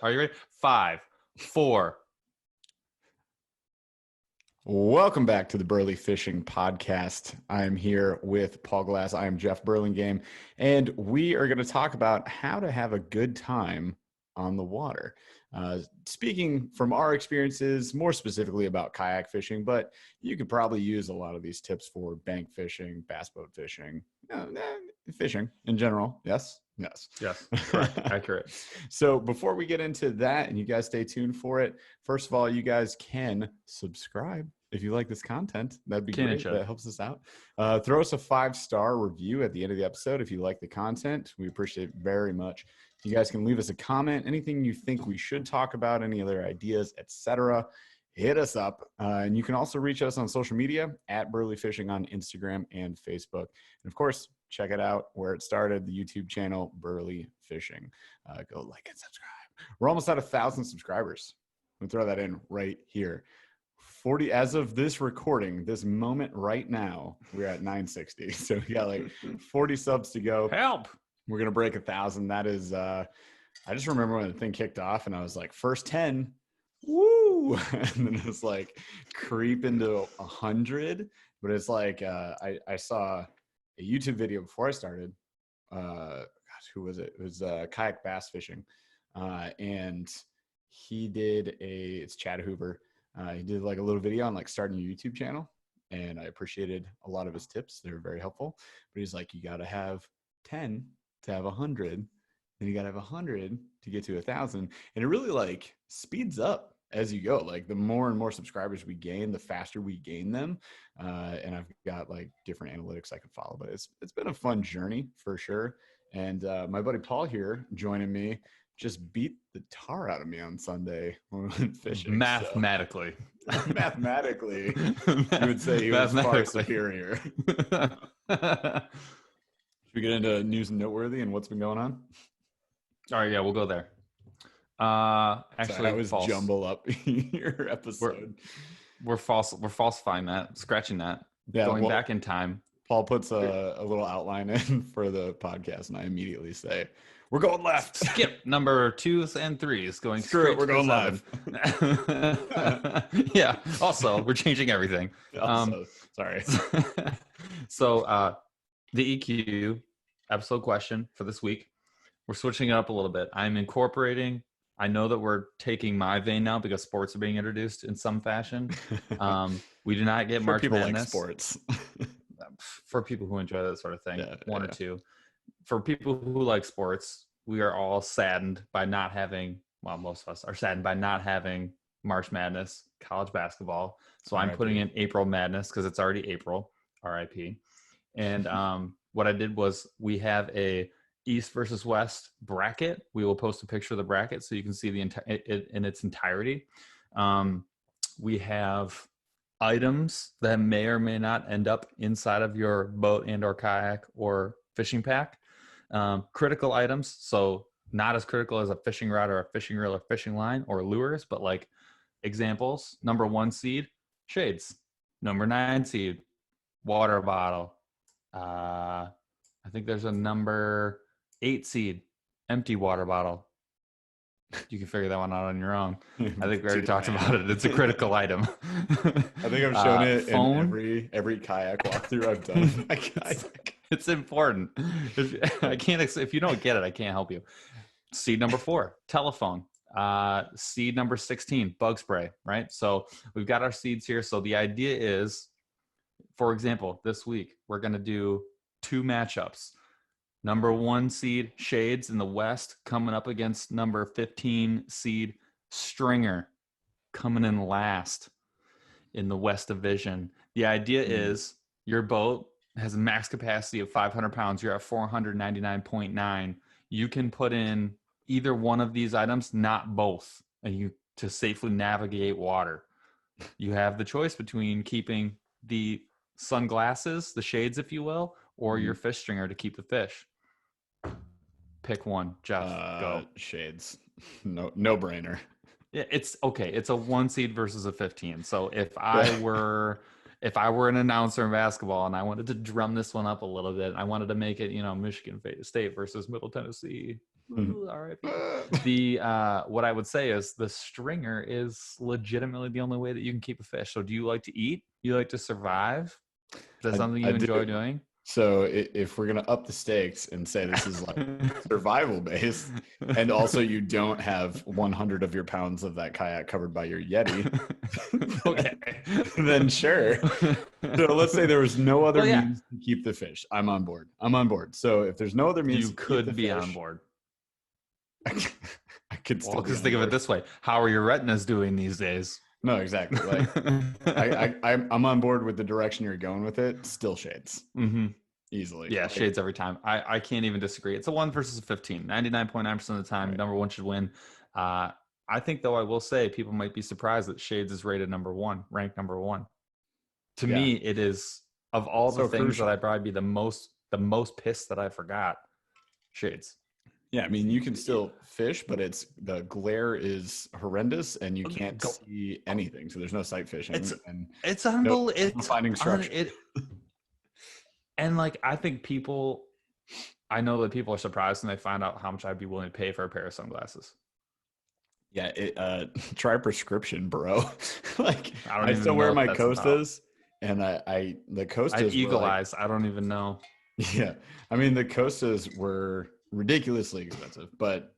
Are you ready? 5, 4. Welcome back to the BurlyFishing podcast. I'm here with Paul Glass. I am Jeff Burlingame, and we are going to talk about how to have a good time on the water. Speaking from our experiences, more specifically about kayak fishing, but you could probably use a lot of these tips for bank fishing, bass boat fishing, fishing in general. Yes? Yes, correct, accurate. So before we get into that, and you guys stay tuned for it, first of all, you guys can subscribe if you like this content. That'd be great. That helps us out. Throw us a 5-star review at the end of the episode if you like the content. We appreciate it very much. You guys can leave us a comment, anything you think we should talk about, any other ideas, etc. Hit us up. And you can also reach us on social media at BurlyFishing on Instagram and Facebook. And of course, check it out where it started, the YouTube channel, BurlyFishing. Go like and subscribe. We're almost at 1,000 subscribers. Let me throw that in right here. 40 as of this recording, this moment right now, we're at 960. So we got like 40 subs to go. Help! We're gonna break 1,000. That is, I just remember when the thing kicked off, and I was like, first 10, woo! And then it was like creep into 100. But it's like I saw a YouTube video before I started. Who was it? It was kayak bass fishing, and he did it's Chad Hoover. He did like a little video on like starting your YouTube channel, and I appreciated a lot of his tips. They were very helpful. But he's like, you got to have 10 to have 100, and you got to have 100 to get to 1,000, and it really like speeds up as you go. Like the more and more subscribers we gain, the faster we gain them. And I've got like different analytics I can follow, but it's been a fun journey for sure. And my buddy Paul here joining me just beat the tar out of me on Sunday when we went fishing. Mathematically. So, mathematically, you would say he was far superior. Should we get into news and noteworthy and what's been going on? All right, yeah, we'll go there. Actually, I was false. Jumble up your episode. We're falsifying that, scratching that, going back in time. Paul puts a little outline in for the podcast, and I immediately say, "We're going left." Skip number 2s and 3s, going straight. We're going live. Yeah. Also, we're changing everything. Sorry. So, the EQ episode question for this week. We're switching it up a little bit. I'm incorporating. I know that we're taking my vein now because sports are being introduced in some fashion. We do not get March Madness. Like sports. For people who enjoy that sort of thing, or two. For people who like sports, we are all saddened by not having, well, most of us are saddened by not having March Madness, college basketball. So I'm putting in April Madness because it's already April, RIP. And what I did was we have a East versus West bracket. We will post a picture of the bracket so you can see it in its entirety. We have items that may or may not end up inside of your boat and or kayak or fishing pack. Critical items, so not as critical as a fishing rod or a fishing reel or fishing line or lures, but like examples: number 1 seed, shades; number 9 seed, water bottle. I think there's a number 8 seed, empty water bottle. You can figure that one out on your own. I think we already talked about it. It's a critical item. I think I've shown it in every kayak walkthrough I've done. It's important. If you don't get it, I can't help you. Seed number 4, telephone. Seed number 16, bug spray, right? So we've got our seeds here. So the idea is, for example, this week, we're going to do 2 matchups. Number 1 seed, Shades in the West, coming up against number 15 seed, Stringer, coming in last in the West Division. The idea is your boat has a max capacity of 500 pounds. You're at 499.9. You can put in either one of these items, not both, and to safely navigate water. You have the choice between keeping the sunglasses, the shades, if you will, or your fish stringer to keep the fish. Pick one, Jeff. Go. Shades. No brainer. Yeah, it's okay. It's a 1 seed versus a 15. So if I were an announcer in basketball and I wanted to drum this one up a little bit, I wanted to make it, Michigan State versus Middle Tennessee. Ooh, R.I.P. The what I would say is the stringer is legitimately the only way that you can keep a fish. So do you like to eat? You like to survive? Is that something you enjoy doing? So if we're gonna up the stakes and say this is like survival based, and also you don't have 100 of your pounds of that kayak covered by your Yeti, okay, then sure. So let's say there was no other means to keep the fish. I'm on board. So if there's no other means, you could be on board. I could still. Because think of it this way: how are your retinas doing these days? No, exactly. Like I'm on board with the direction you're going with it. Still shades. Mm-hmm. Easily. Yeah, shades every time. I can't even disagree. It's a 1 versus a 15. 99.9% of the time, right. Number one should win. I think, though, I will say people might be surprised that shades is rated number one, ranked number one. To me, it is, of all the things crucial. That I'd probably be the most pissed that I forgot, shades. Yeah, I mean, you can still fish, but the glare is horrendous, and you can't see anything. So there's no sight fishing. It's unbelievable. It's finding structure. And like, I think I know that people are surprised when they find out how much I'd be willing to pay for a pair of sunglasses. Yeah, try prescription, bro. Like, I still wear my Costas, and the Costas. I have eagle eyes. I don't even know. Yeah, I mean, the Costas were ridiculously expensive, but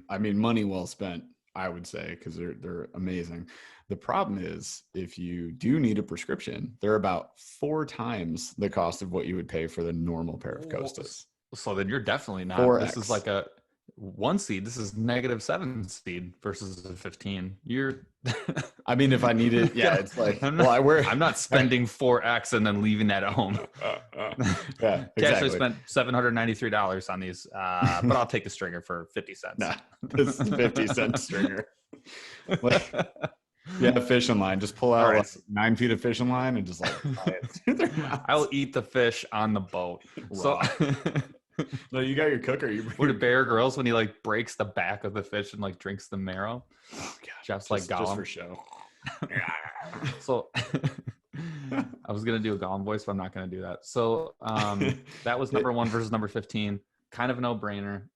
I mean, money well spent, I would say, because they're amazing. The problem is, if you do need a prescription, they're about 4 times the cost of what you would pay for the normal pair of Costas. So then you're definitely not. 4X. This is like a 1 seed. This is -7 seed versus a 15. You're. I mean, if I need it, yeah, it's like. I'm not spending 4x and then leaving that at home. Yeah, exactly. Actually spent $793 on these, but I'll take the stringer for 50 cents. Nah, this is 50-cent stringer. Like, yeah, fishing line. Just pull out like 9 feet of fishing line and just like tie it through their mouths. I'll eat the fish on the boat. Raw. So. No, you got your cooker. What did Bear Grylls when he like breaks the back of the fish and like drinks the marrow? Oh god, Jeff's like Gollum. Just for show. So I was gonna do a Gollum voice, but I'm not gonna do that. So that was number 1 versus number 15. Kind of a no-brainer.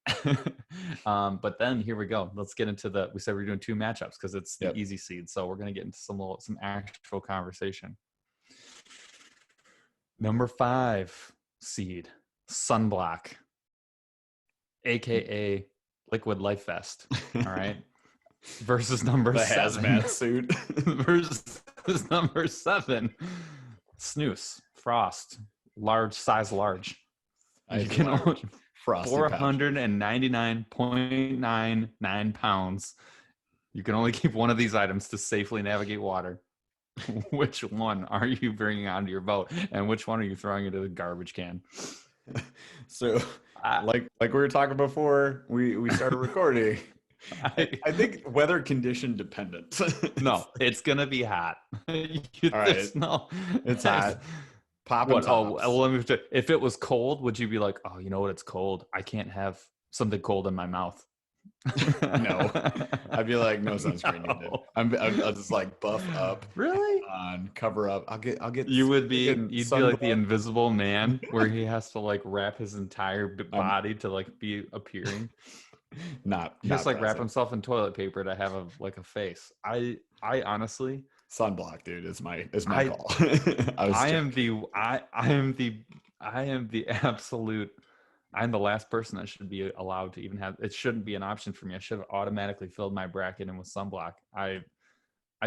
But then here we go. Let's get into we said we're doing 2 matchups because it's the easy seed. So we're gonna get into some actual conversation. Number 5 seed. Sunblock, aka Liquid Life Vest, all right, versus number 7 hazmat suit versus number 7 Snooze Frost large. You can only 499.99 pounds. You can only keep one of these items to safely navigate water. Which one are you bringing onto your boat, and which one are you throwing into the garbage can? So like we were talking before we started recording, I think weather condition dependent. No, it's gonna be hot. All right. No, it's hot. Popping tops. Well, let me. If it was cold, would you be like, oh, you know what? It's cold. I can't have something cold in my mouth. No, I'd be like, no sunscreen needed. I'll just like buff up. Really? Cover up. I'll get. You'd be like the Invisible Man, where he has to like wrap his entire body to like be appearing. Just like wrap himself in toilet paper to have a face. I honestly. Sunblock, dude, is my call. I'm the last person that should be allowed to even have. It shouldn't be an option for me. I should have automatically filled my bracket in with sunblock. I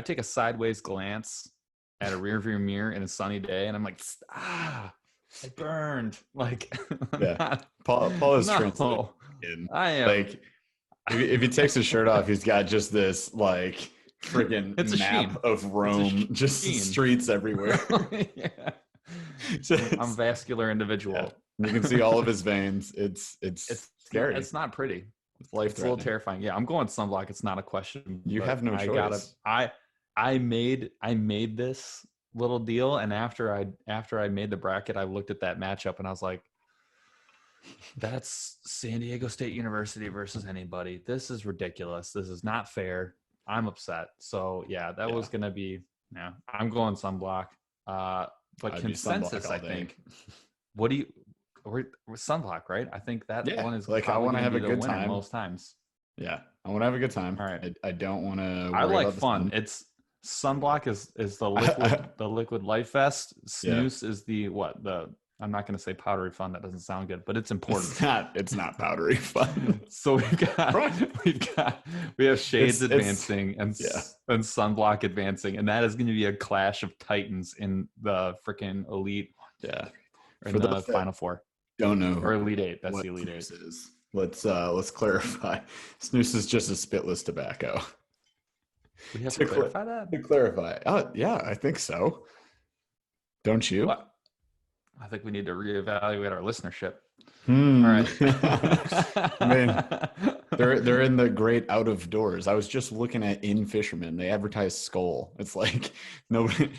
take a sideways glance at a rearview mirror in a sunny day, and I'm like, I burned. Like, yeah. Paul is translating. I am like, if he takes his shirt off, he's got just this like friggin' map of Rome, just streets everywhere. Yeah. I'm a vascular individual. Yeah. You can see all of his veins. It's scary. It's not pretty. It's life. It's a little terrifying. Yeah, I'm going sunblock. It's not a question. You have no choice. I made this little deal, and after I made the bracket, I looked at that matchup and I was like, that's San Diego State University versus anybody. This is ridiculous. This is not fair. I'm upset. So yeah, that was gonna be. Yeah, I'm going sunblock. But consensus, I think. What do you? or sunblock, right? I think that one is like I want to have a good time most times. Yeah, I want to have a good time. All right. I don't want to. I like fun. Sun. It's sunblock is the liquid life vest. Snooze is the I'm not going to say powdery fun. That doesn't sound good, but it's important. It's not powdery fun. So we have shades advancing and sunblock advancing, and that is going to be a clash of titans in the freaking elite. Yeah, in the final four. Don't know or elite eight. That's the elite eight. Is. Let's clarify. Snooze is just a spitless tobacco. We have to clarify that. To clarify, yeah, I think so. Don't you? What? I think we need to reevaluate our listenership. All right. I mean, they're in the great out of doors. I was just looking at In Fisherman. They advertise Skull. It's like nobody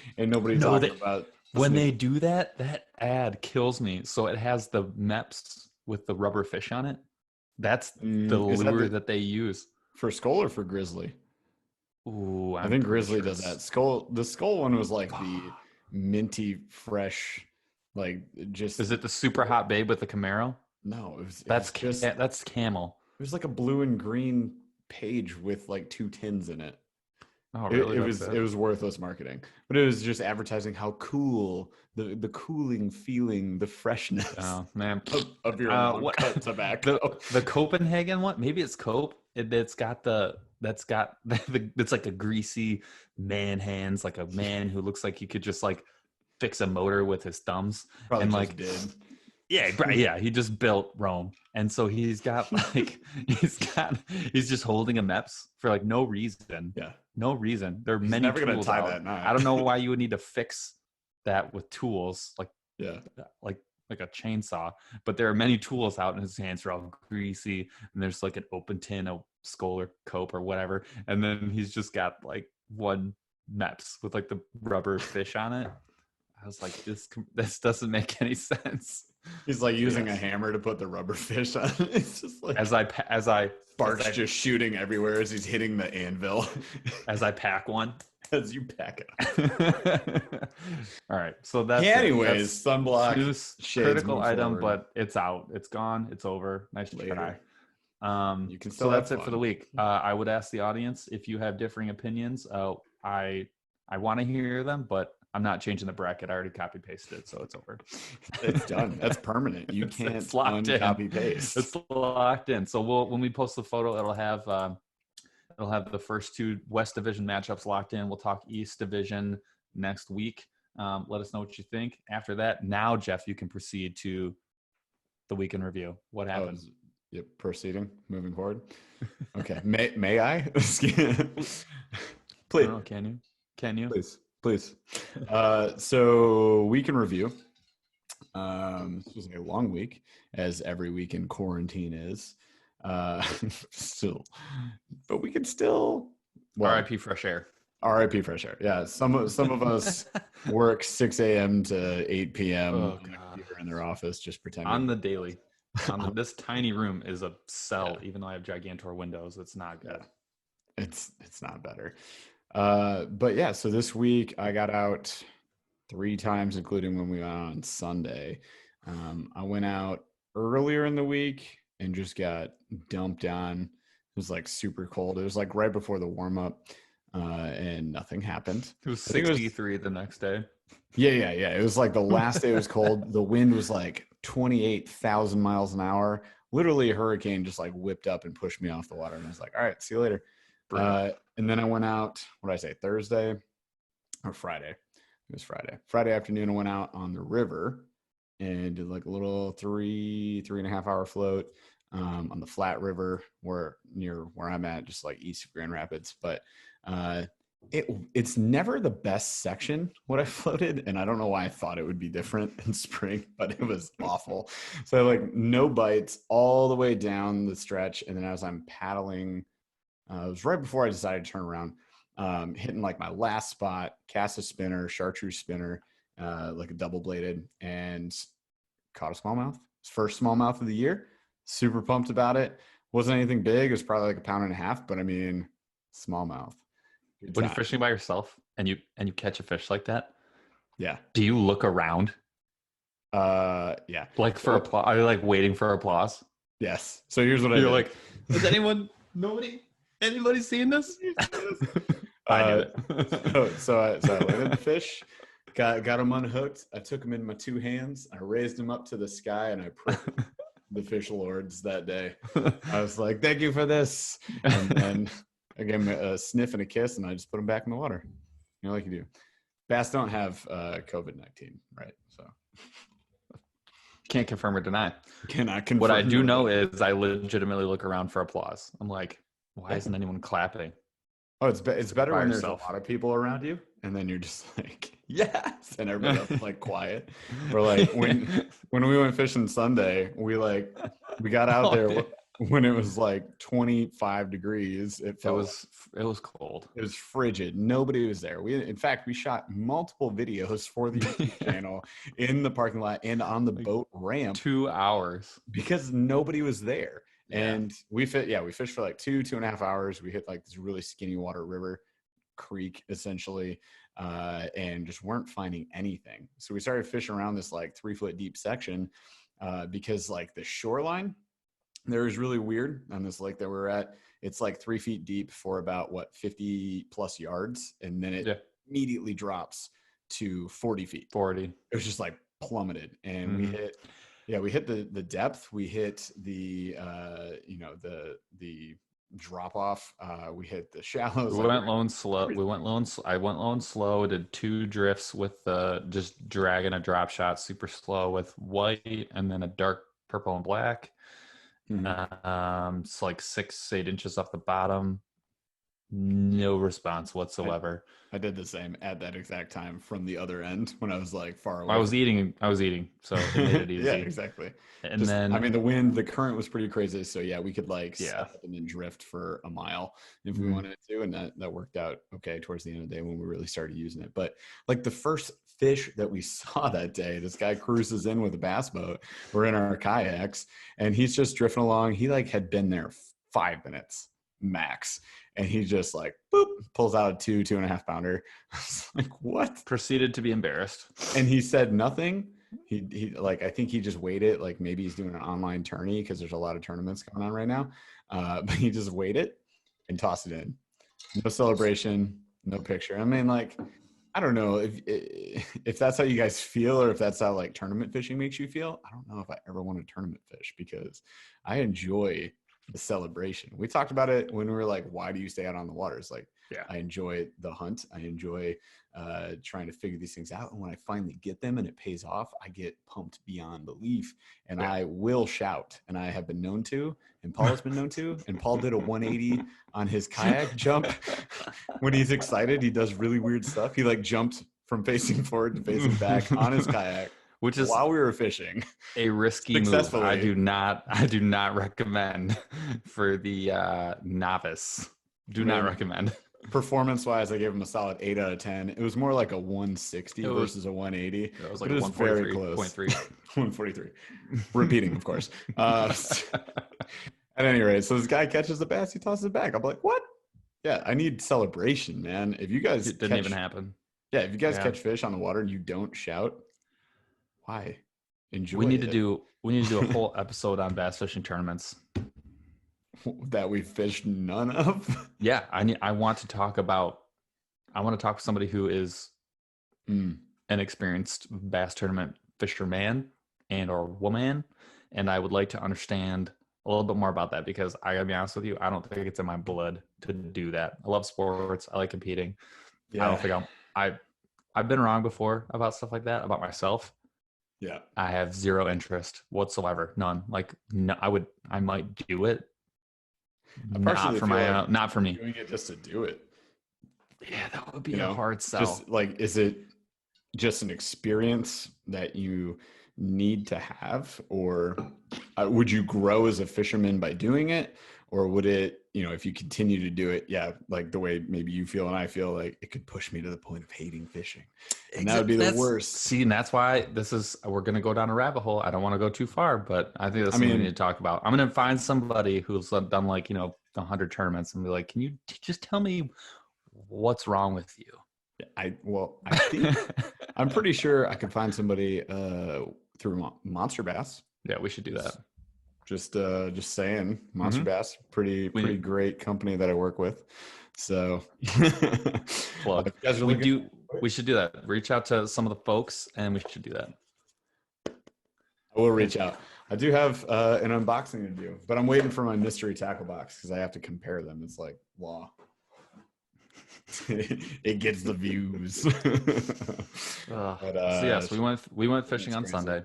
talking about. When they do that ad kills me. So it has the MEPS with the rubber fish on it. That's the lure that they use for Skull or for Grizzly. Ooh, I think Grizzly does that. The Skull one was like the minty fresh, like just. Is it the super hot babe with the Camaro? No, that's camel. It was like a blue and green page with like 2 tins in it. Oh, really? It was worthless marketing, but it was just advertising how cool the cooling feeling, the freshness. Oh man, of your cut tobacco. The Copenhagen one, maybe it's Cope. It's like a greasy man hands, like a man who looks like he could just like fix a motor with his thumbs. Probably and just like did. Yeah, he just built Rome, and so he's got like he's just holding a MEPS for like no reason. Yeah, no reason. There are he's many never tools gonna tie out. that knot. I don't know why you would need to fix that with tools like a chainsaw, but there are many tools out, and his hands are all greasy, and there's like an open tin of Skull or Cope or whatever, and then he's just got like one MEPS with like the rubber fish on it. I was like, this doesn't make any sense. He's like using a hammer to put the rubber fish on. It's just like as I sparks just shooting everywhere as he's hitting the anvil. As I pack one. As you pack it. All right. So that's anyways, sunblock critical item, but it's out. It's gone. It's over. Nice try. You can still that's it for the week. I would ask the audience if you have differing opinions. I want to hear them, but I'm not changing the bracket. I already copy pasted it, so it's over. It's done. That's permanent. You can't copy paste. It's locked in. So when we post the photo, it'll have the first 2 West Division matchups locked in. We'll talk East Division next week. Let us know what you think. After that, now Jeff, you can proceed to the week in review. What happens? Yep, proceeding, moving forward. Okay, may I? Please. Oh, can you? Please. So week in review. This was a long week, as every week in quarantine is. Still, but we can still. RIP fresh air. RIP fresh air. Yeah, some of us work 6 a.m. to 8 p.m. on the computer in their office, just pretending on the daily. This tiny room is a cell, even though I have gigantor windows. It's not good. Yeah. It's not better. But yeah, so this week I got out 3 times, including when we went out on Sunday. I went out earlier in the week and just got dumped on. It was like super cold. It was like right before the warm up, and nothing happened. It was 63 the next day. Yeah. It was like the last day it was cold. The wind was like 28,000 miles an hour. Literally a hurricane just like whipped up and pushed me off the water. And I was like, all right, see you later. And then I went out, what did I say, Thursday or Friday? It was Friday. Friday afternoon, I went out on the river and did like a little 3.5 hour float on the Flat River, near where I'm at, just like east of Grand Rapids. But it's never the best section what I floated, and I don't know why I thought it would be different in spring, but it was awful. So like no bites all the way down the stretch, and then as I'm paddling, it was right before I decided to turn around, hitting like my last spot, cast a spinner, chartreuse spinner, like a double bladed, and caught a smallmouth. First smallmouth of the year. Super pumped about it. Wasn't anything big. It was probably like 1.5 pounds, but I mean, smallmouth. When you're fishing by yourself and you catch a fish like that, yeah, do you look around? Yeah. Like for applause? Are you like waiting for applause? Yes. So here's what I You're did. like, is anybody seeing this? I knew it. So I landed the fish, got him unhooked. I took him in my two hands. I raised him up to the sky, and I pricked the fish lords that day. I was like, "Thank you for this," and then I gave him a sniff and a kiss, and I just put him back in the water. You know, like you do. Bass don't have COVID-19, right? So can't confirm or deny. Cannot confirm. What I do know is I legitimately look around for applause. I'm like, why isn't anyone clapping? Oh, it's better when there's yourself. a lot of people around you, and then you're just like, yes, and everybody else is like quiet. Or like when we went fishing Sunday, we got out there when it was like 25 degrees. It was cold. It was frigid. Nobody was there. In fact, we shot multiple videos for the YouTube channel in the parking lot and on the boat ramp. 2 hours because nobody was there. Yeah. And we fished for like 2.5 hours. We hit like this really skinny water river creek essentially, and just weren't finding anything. So we started fishing around this like 3-foot deep section, because like the shoreline there is really weird on this lake that we're at. It's like 3 feet deep for about 50 plus yards. And then it immediately drops to 40 feet. 40. It was just like plummeted. And we hit the depth. We hit the drop off. We hit the shallows. We went low and slow. I went low and slow. Did 2 drifts with just dragging a drop shot super slow with white and then a dark purple and black. It's like 6-8 inches off the bottom. No response whatsoever. I did the same at that exact time from the other end when I was like far away. I was eating, so it made it easy. Yeah, exactly. And then the current was pretty crazy. So yeah, we could step and then drift for a mile if we wanted to, and that worked out okay towards the end of the day when we really started using it. But like the first fish that we saw that day, this guy cruises in with a bass boat. We're in our kayaks, and he's just drifting along. He had been there 5 minutes max, and he just boop, pulls out a 2.5 pounder. I was like, what? Proceeded to be embarrassed, and he said nothing. He I think he just waited, maybe he's doing an online tourney because there's a lot of tournaments going on right now, but he just waited and tossed it in. No celebration, no picture. I mean, I don't know if that's how you guys feel, or if that's how tournament fishing makes you feel. I don't know if I ever want to tournament fish, because I enjoy the celebration. We talked about it when we were like, why do you stay out on the water? It's I enjoy the hunt. I enjoy trying to figure these things out. And when I finally get them and it pays off, I get pumped beyond belief, and I will shout. And I have been known to, and Paul has been known to, and Paul did a 180 on his kayak jump. When he's excited, he does really weird stuff. He jumped from facing forward to facing back on his kayak, which is while we were fishing. A risky move. I do not recommend for the novice. Not recommend. Performance-wise, I gave him a solid 8 out of 10. It was more like a 160 versus a 180. It was like very close. 143. Repeating, of course. At any rate, so this guy catches the bass, he tosses it back. I'm like, what? Yeah, I need celebration, man. If you guys it didn't even happen. Yeah, if you guys catch fish on the water and you don't shout, why? Enjoy. We need to do a whole episode on bass fishing tournaments that we fished none of. Yeah, I want to talk with somebody who is an experienced bass tournament fisherman and or woman, and I would like to understand a little bit more about that, because I gotta be honest with you, I don't think it's in my blood to do that. I love sports. I like competing. Yeah. I don't think I've been wrong before about stuff like that about myself. Yeah. I have zero interest whatsoever. None. No, I might do it. Not for me. Doing it just to do it. Yeah, that would be a hard sell. Is it just an experience that you need to have, or would you grow as a fisherman by doing it, or would it, if you continue to do it, the way maybe you feel and I feel, it could push me to the point of hating fishing, and that would be the worst. See, and that's why we're going to go down a rabbit hole. I don't want to go too far, but I think that's something we need to talk about. I'm going to find somebody who's done 100 tournaments and be like, can you just tell me what's wrong with you? I think I'm pretty sure I could find somebody through Monster Bass. Yeah, we should do that. Just saying, Monster Bass, pretty great company that I work with. So plug. We should do that. Reach out to some of the folks, and we should do that. I will reach out. I do have an unboxing to do, but I'm waiting for my mystery tackle box because I have to compare them. It's like law. It gets the views. But, so yes, we went fishing on Sunday.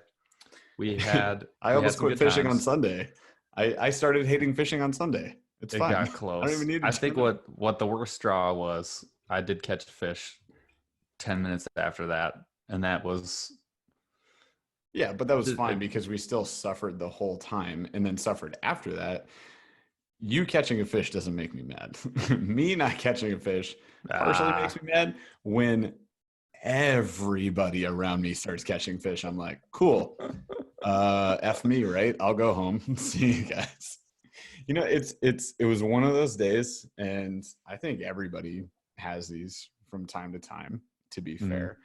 We had. I almost quit fishing on Sunday. I started hating fishing on Sunday. It got close. I don't even need. I think what the worst straw was, I did catch a fish 10 minutes after that, and that was. Yeah, but that was fine because we still suffered the whole time and then suffered after that. You catching a fish doesn't make me mad. Me not catching a fish partially makes me mad when everybody around me starts catching fish. I'm like, cool. F me, right? I'll go home. See you guys. You know, it was one of those days, and I think everybody has these from time to time, to be fair.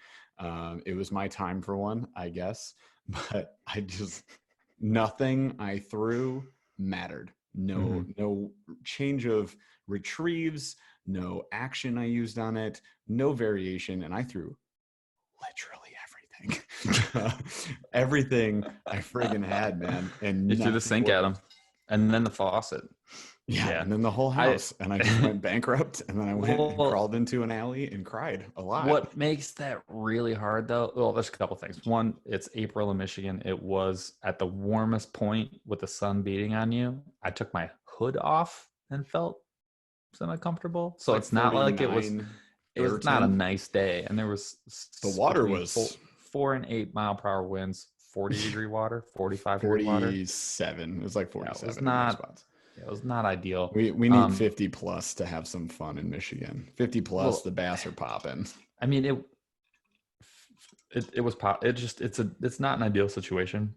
It was my time for one, I guess. But nothing I threw mattered. No change of retrieves, no action I used on it, no variation. And I threw literally everything. Everything I friggin' had, man. And you threw the sink at them. And then the faucet. Yeah, and then the whole house. And I just went bankrupt. And then I went and crawled into an alley and cried a lot. What makes that really hard, though? Well, there's a couple things. One, it's April in Michigan. It was at the warmest point with the sun beating on you. I took my hood off and felt semi-comfortable. So it's not like it was not a nice day. And there was the water was 4 and 8 mile per hour winds, 40 degree water, 45 degree water. 47. It was like 47. Yeah, it was not ideal. We need 50 plus to have some fun in Michigan. 50 plus, the bass are popping. I mean, it was pop. It's not an ideal situation.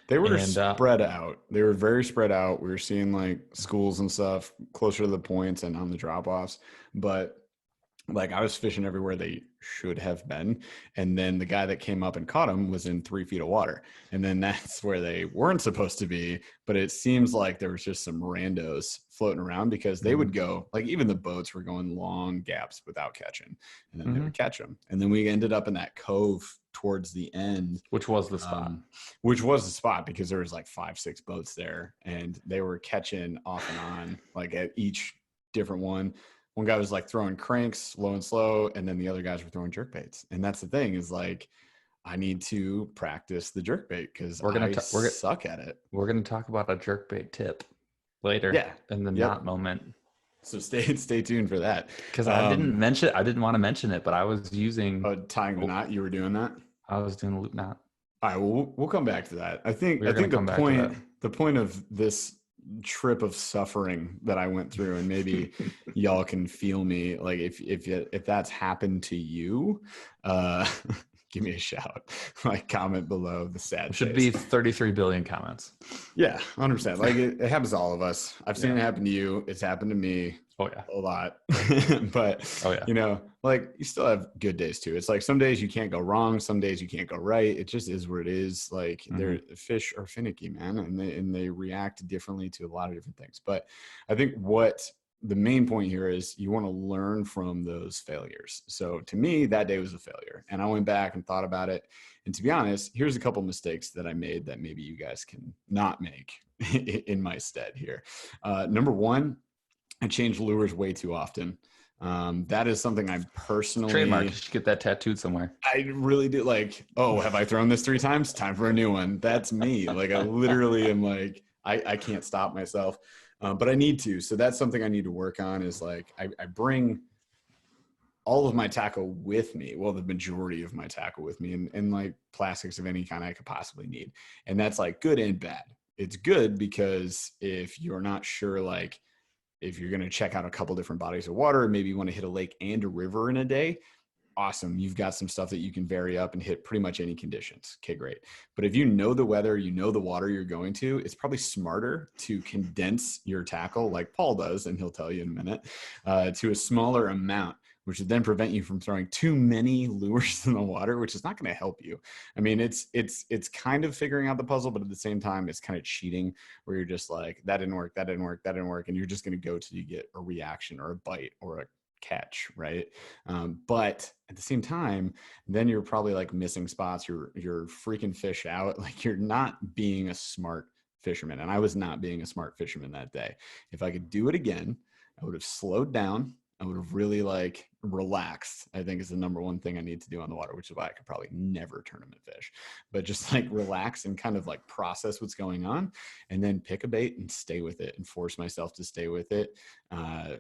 They were spread out. They were very spread out. We were seeing like schools and stuff closer to the points and on the drop offs, but like I was fishing everywhere they should have been. And then the guy that came up and caught him was in 3 feet of water. And then that's where they weren't supposed to be. But it seems like there was just some randos floating around because they would go, like even the boats were going long gaps without catching. And then they would catch them. And then we ended up in that cove towards the end. Which was the spot. Because there was like 5-6 boats there. And they were catching off and on, like at each different one. One guy was like throwing cranks low and slow, and then the other guys were throwing jerk baits. And that's the thing is like, I need to practice the jerk bait because I suck at it. We're going to talk about a jerk bait tip later in the knot moment. So stay tuned for that. Because I didn't want to mention it, but I was using tying the knot. You were doing that? I was doing a loop knot. All right, we'll come back to that. I think the point of this trip of suffering that I went through, and maybe y'all can feel me, like if that's happened to you, give me a shout, like comment below the sad should be 33 billion comments. Yeah, 100%. Like it happens to all of us. I've seen it happen to you. It's happened to me. Oh yeah, a lot. But you know, like you still have good days too. It's like some days you can't go wrong, some days you can't go right. It just is what it is. Like fish are finicky, man, and they react differently to a lot of different things. But I think what the main point here is you want to learn from those failures. So to me, that day was a failure, and I went back and thought about it. And to be honest, here's a couple mistakes that I made that maybe you guys can not make in my stead here. Number one, I change lures way too often. That is something I personally trademark. You should get that tattooed somewhere. I really do. Like, oh, have I thrown this 3 times? Time for a new one. That's me. Like I literally am like, I can't stop myself, but I need to. So that's something I need to work on is like, I bring all of my tackle with me. Well, the majority of my tackle with me and like plastics of any kind I could possibly need. And that's like good and bad. It's good because if you're not sure, like, if you're going to check out a couple different bodies of water, maybe you want to hit a lake and a river in a day, awesome. You've got some stuff that you can vary up and hit pretty much any conditions. Okay, great. But if you know the weather, you know the water you're going to, it's probably smarter to condense your tackle like Paul does, and he'll tell you in a minute, to a smaller amount which would then prevent you from throwing too many lures in the water, which is not going to help you. I mean, it's kind of figuring out the puzzle, but at the same time, it's kind of cheating where you're just like, that didn't work, that didn't work, that didn't work. And you're just going to go till you get a reaction or a bite or a catch, right? But at the same time, then you're probably like missing spots. You're freaking fish out. Like you're not being a smart fisherman. And I was not being a smart fisherman that day. If I could do it again, I would have slowed down. I would have really like relaxed, I think is the number one thing I need to do on the water, which is why I could probably never tournament fish, but just like relax and kind of like process what's going on and then pick a bait and stay with it and force myself to stay with it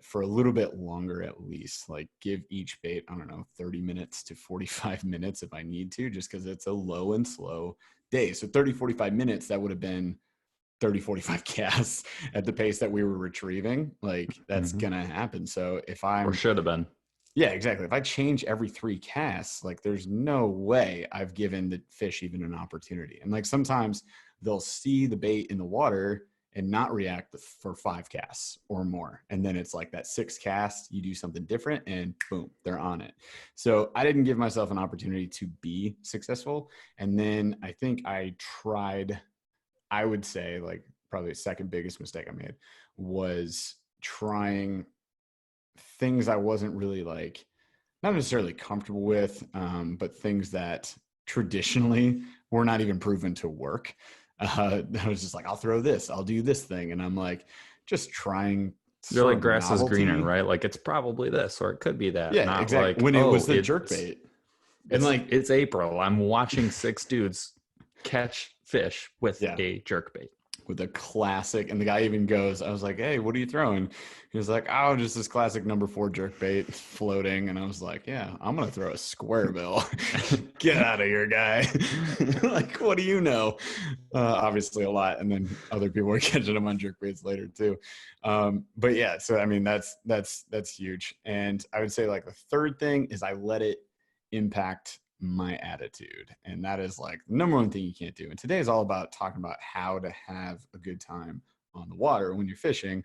for a little bit longer, at least. Like give each bait, I don't know, 30 minutes to 45 minutes if I need to, just because it's a low and slow day. So 30, 45 minutes, that would have been 30, 45 casts at the pace that we were retrieving. Like that's gonna happen. So if I'm, or should have been, yeah, exactly. If I change every 3 casts, like there's no way I've given the fish even an opportunity. And like sometimes they'll see the bait in the water and not react for 5 casts or more. And then it's like that 6th cast, you do something different and boom, they're on it. So I didn't give myself an opportunity to be successful. And then I think I tried, I would say like probably the second biggest mistake I made was trying things I wasn't really like, not necessarily comfortable with, but things that traditionally were not even proven to work. I was just like, I'll throw this, I'll do this thing. And I'm like, just trying. You're like grass is greener, right? Like it's probably this, or it could be that. Yeah, not exactly. Like, when it was the jerk bait. And like, it's April. I'm watching 6 dudes catch fish with a jerk bait. With a classic, and the guy even goes, I was like, hey, what are you throwing? He was like, oh, just this classic number 4 jerk bait floating. And I was like, yeah, I'm gonna throw a square bill. Get out of here, guy. Like, what do you know? Obviously a lot. And then other people were catching them on jerk baits later too. But yeah, so I mean that's huge. And I would say like the third thing is I let it impact my attitude, and that is like the number one thing you can't do. And today is all about talking about how to have a good time on the water when you're fishing.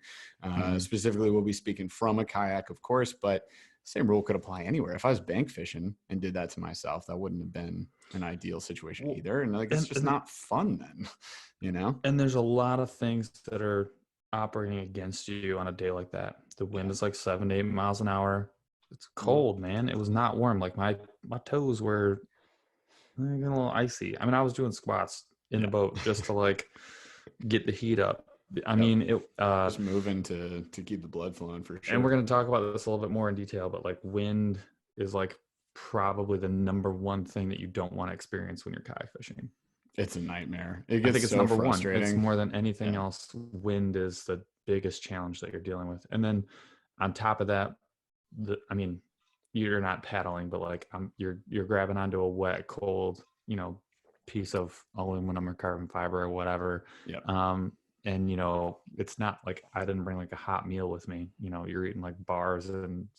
Specifically, we'll be speaking from a kayak, of course, but same rule could apply anywhere. If I was bank fishing and did that to myself, that wouldn't have been an ideal situation either. And like it's just not fun then, you know. And there's a lot of things that are operating against you on a day like that. The wind is like 7 to 8 miles an hour. It's cold, man. It was not warm. Like my toes were getting a little icy. I mean, I was doing squats in the boat just to like get the heat up. I mean, it just moving to keep the blood flowing for sure. And we're going to talk about this a little bit more in detail, but like wind is like probably the number one thing that you don't want to experience when you're kayak fishing. It's a nightmare. I think it's so number one. Frustrating. It's more than anything else. Wind is the biggest challenge that you're dealing with. And then on top of that, I mean, you're not paddling, but like you're grabbing onto a wet, cold, piece of aluminum or carbon fiber or whatever. And it's not like I didn't bring like a hot meal with me. You're eating like bars and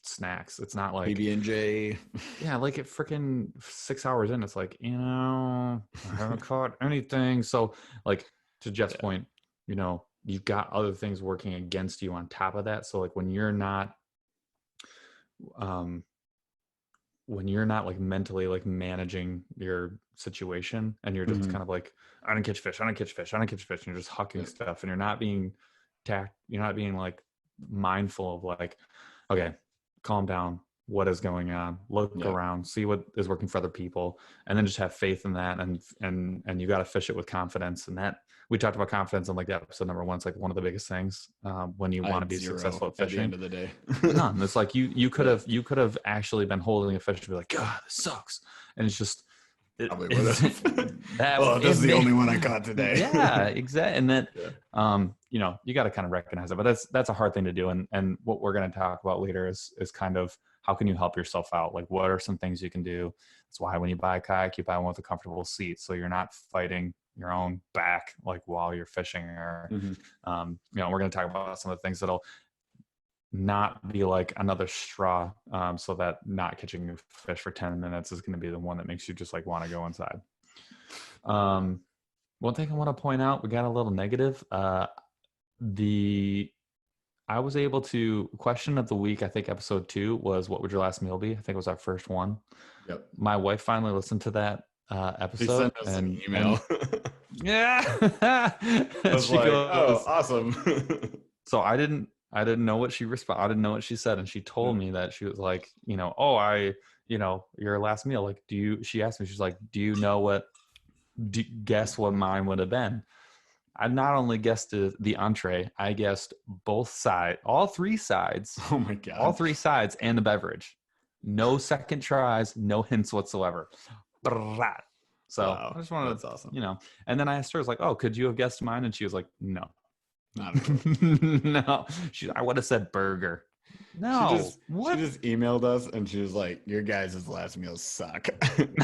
snacks. It's not like PB&J. Yeah, like it freaking 6 hours in, it's like I haven't caught anything. So like to Jeff's point, you've got other things working against you on top of that. So like when you're not like mentally like managing your situation and you're just kind of like, I don't catch fish, and you're just hucking stuff and you're not being like mindful of like, okay, calm down, what is going on, look around, see what is working for other people, and then just have faith in that, and you got to fish it with confidence. And that we talked about confidence in like episode number 1. It's like one of the biggest things when you want to be successful at fishing. At the end of the day. None. It's like you could have actually been holding a fish and be like, God, this sucks. And it's just probably would have. This is the only one I caught today. Yeah, exactly. And that you got to kind of recognize it, but that's a hard thing to do. And what we're going to talk about later is kind of how can you help yourself out? Like what are some things you can do? That's why when you buy a kayak, you buy one with a comfortable seat, so you're not fighting your own back like while you're fishing. Or we're going to talk about some of the things that'll not be like another straw, so that not catching a fish for 10 minutes is going to be the one that makes you just like want to go inside. One thing I want to point out, we got a little negative. The I was able to question of the week. I think episode 2 was what would your last meal be? I think it was our first one. Yep. My wife finally listened to that She episode sent us an email. yeah. I was She like, goes, oh, awesome. so I didn't know what she I didn't know what she said. And she told me that she was like, your last meal, like, she asked me, she's like, do you know guess what mine would have been? I not only guessed the entree, I guessed both sides, all 3 sides. Oh my God. All 3 sides and the beverage. No second tries, no hints whatsoever. So wow, I just wanted that's awesome. And then I asked her, I was like, oh, could you have guessed mine? And she was like, no. Not no. I would have said burger. No. She just emailed us and she was like, your guys' last meals suck.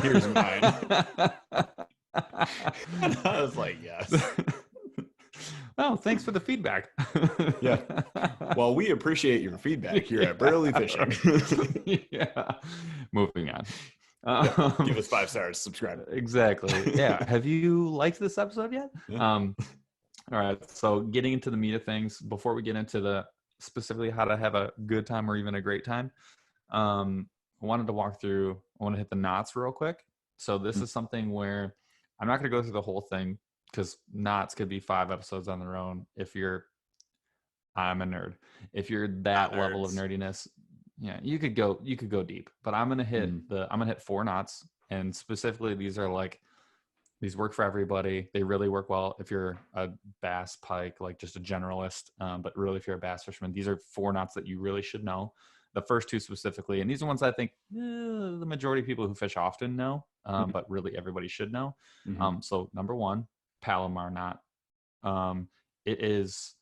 Here's mine. And I was like, yes. Oh, thanks for the feedback. Yeah. Well, we appreciate your feedback here at BurlyFishing. Yeah. Moving on. Give us 5 stars, subscribe. Exactly. Yeah. Have you liked this episode yet? Yeah. All right. So getting into the meat of things, before we get into the specifically how to have a good time or even a great time, I wanted to walk through, I want to hit the knots real quick. So this is something where I'm not going to go through the whole thing because knots could be 5 episodes on their own. I'm a nerd. If you're that level of nerdiness, yeah, you could go deep, but I'm going to hit 4 knots. And specifically, these work for everybody. They really work well if you're a bass, pike, like just a generalist. But really, if you're a bass fisherman, these are 4 knots that you really should know. The first 2 specifically, and these are ones I think the majority of people who fish often know, but really everybody should know. So number 1, Palomar knot. It is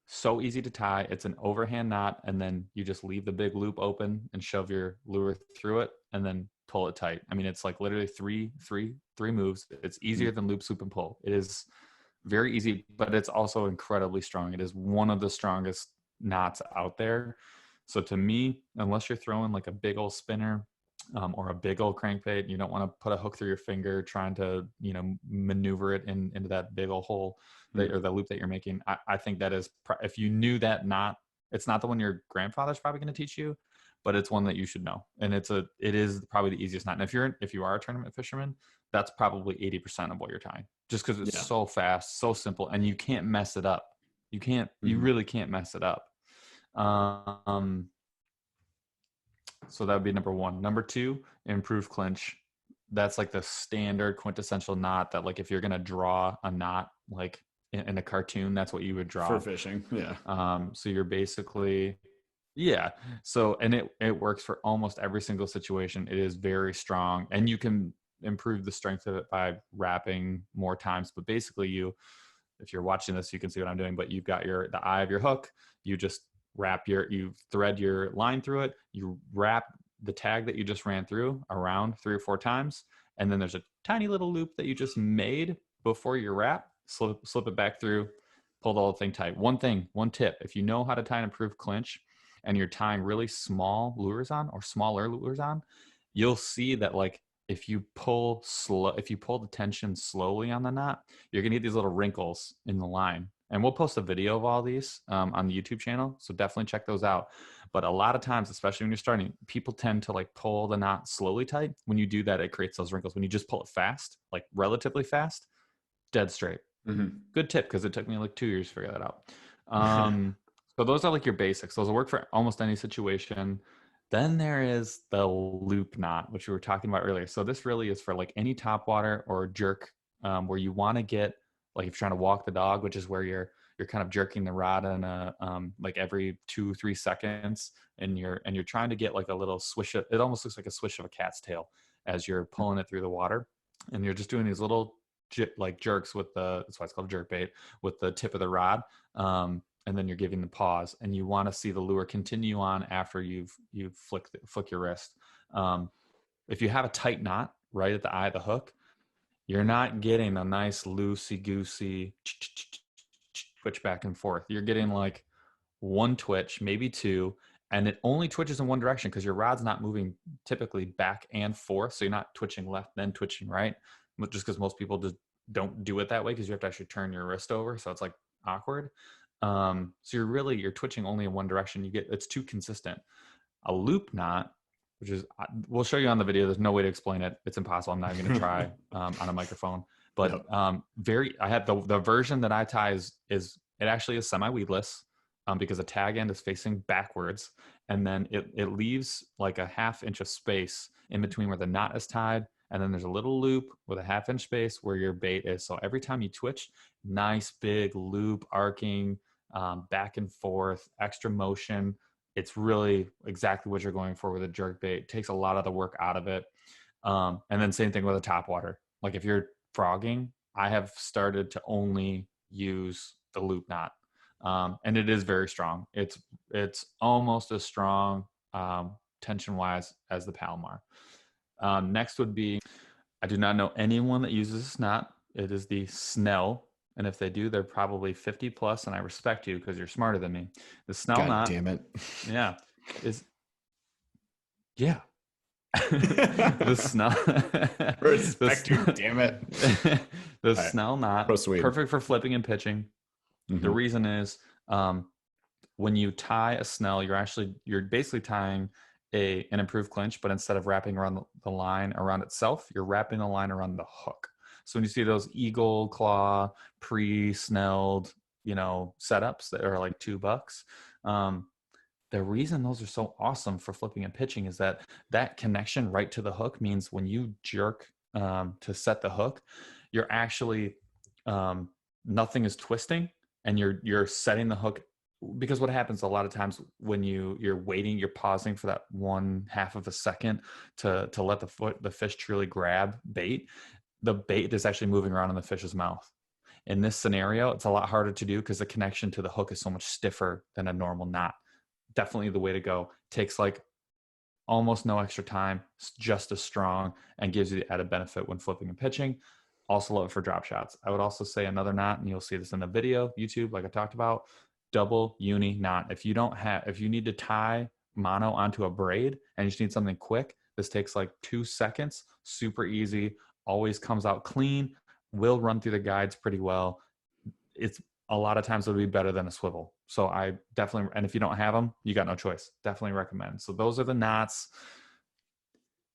so easy to tie. It's an overhand knot, and then you just leave the big loop open and shove your lure through it, and then pull it tight. I mean, it's like literally three moves. It's easier than loop, swoop, and pull. It is very easy, but it's also incredibly strong. It is one of the strongest knots out there. So to me, unless you're throwing like a big old spinner or a big old crankbait, you don't want to put a hook through your finger trying to maneuver it into that big old hole or the loop that you're making. I think that is, if you knew that knot, it's not the one your grandfather's probably going to teach you, but it's one that you should know. And it is probably the easiest knot. And if you are a tournament fisherman, that's probably 80% of what you're tying, just because it's so fast, so simple, and you can't mess it up. You really can't mess it up. So that would be number 1. Number 2, improve clinch. That's like the standard quintessential knot that, like, if you're going to draw a knot, like in a cartoon, that's what you would draw for fishing. Yeah. So you're basically, yeah. So, and it works for almost every single situation. It is very strong, and you can improve the strength of it by wrapping more times. But basically, if you're watching this, you can see what I'm doing, but you've got the eye of your hook. You just you thread your line through it. You wrap the tag that you just ran through around 3 or 4 times. And then there's a tiny little loop that you just made before your wrap, slip it back through, pull the whole thing tight. One tip, if you know how to tie and improve clinch and you're tying really small lures on or smaller lures on, you'll see that, like, if you pull the tension slowly on the knot, you're going to get these little wrinkles in the line. And we'll post a video of all these on the YouTube channel. So definitely check those out. But a lot of times, especially when you're starting, people tend to like pull the knot slowly tight. When you do that, it creates those wrinkles. When you just pull it fast, like relatively fast, dead straight. Good tip, because it took me like 2 years to figure that out. So those are like your basics. Those will work for almost any situation. Then there is the loop knot, which we were talking about earlier. So this really is for like any topwater or jerk where you want to get, like, if you're trying to walk the dog, which is where you're kind of jerking the rod in like every 2-3 seconds, and you're trying to get like a little swish. It almost looks like a swish of a cat's tail as you're pulling it through the water, and you're just doing these little like jerks with that's why it's called jerk bait, with the tip of the rod. And then you're giving the pause, and you want to see the lure continue on after you've flick your wrist. If you have a tight knot right at the eye of the hook, you're not getting a nice loosey-goosey twitch back and forth. You're getting like 1 twitch, maybe 2, and it only twitches in one direction because your rod's not moving typically back and forth. So you're not twitching left, then twitching right, just because most people just don't do it that way, because you have to actually turn your wrist over. So it's like awkward. So you're twitching only in one direction. It's too consistent. A loop knot, which is, we'll show you on the video. There's no way to explain it. It's impossible. I'm not even going to try on a microphone. But I have the version that I tie is it actually is semi-weedless, because the tag end is facing backwards, and then it leaves like a 1/2 inch of space in between where the knot is tied, and then there's a little loop with a 1/2 inch space where your bait is. So every time you twitch, nice big loop arcing, back and forth, extra motion. It's really exactly what you're going for with a jerk bait. It takes a lot of the work out of it. And then same thing with a topwater. Like if you're frogging, I have started to only use the loop knot. And it is very strong. It's almost as strong tension wise as the Palomar. Next would be, I do not know anyone that uses this knot. It is the Snell. And if they do, they're probably 50 plus, and I respect you because you're smarter than me. The Snell knot. God damn it. Yeah. The Snell. Respect you, damn it. The Snell knot. Perfect for flipping and pitching. Mm-hmm. The reason is when you tie a Snell, you're basically tying an improved clinch, but instead of wrapping around the line around itself, you're wrapping the line around the hook. So when you see those eagle claw pre-snelled, setups that are like $2, the reason those are so awesome for flipping and pitching is that connection right to the hook means when you jerk to set the hook, you're actually nothing is twisting, and you're setting the hook. Because what happens a lot of times when you're waiting, you're pausing for that 1/2 of a second to let the fish truly grab bait. The bait is actually moving around in the fish's mouth. In this scenario, it's a lot harder to do because the connection to the hook is so much stiffer than a normal knot. Definitely the way to go. Takes like almost no extra time. It's just as strong and gives you the added benefit when flipping and pitching. Also love it for drop shots. I would also say another knot, and you'll see this in the video, YouTube, like I talked about, double uni knot. If you need to tie mono onto a braid and you just need something quick, this takes like 2 seconds, super easy, always comes out clean, will run through the guides pretty well. It's a lot of times it'll be better than a swivel. So I definitely, and if you don't have them, you got no choice. Definitely recommend. So those are the knots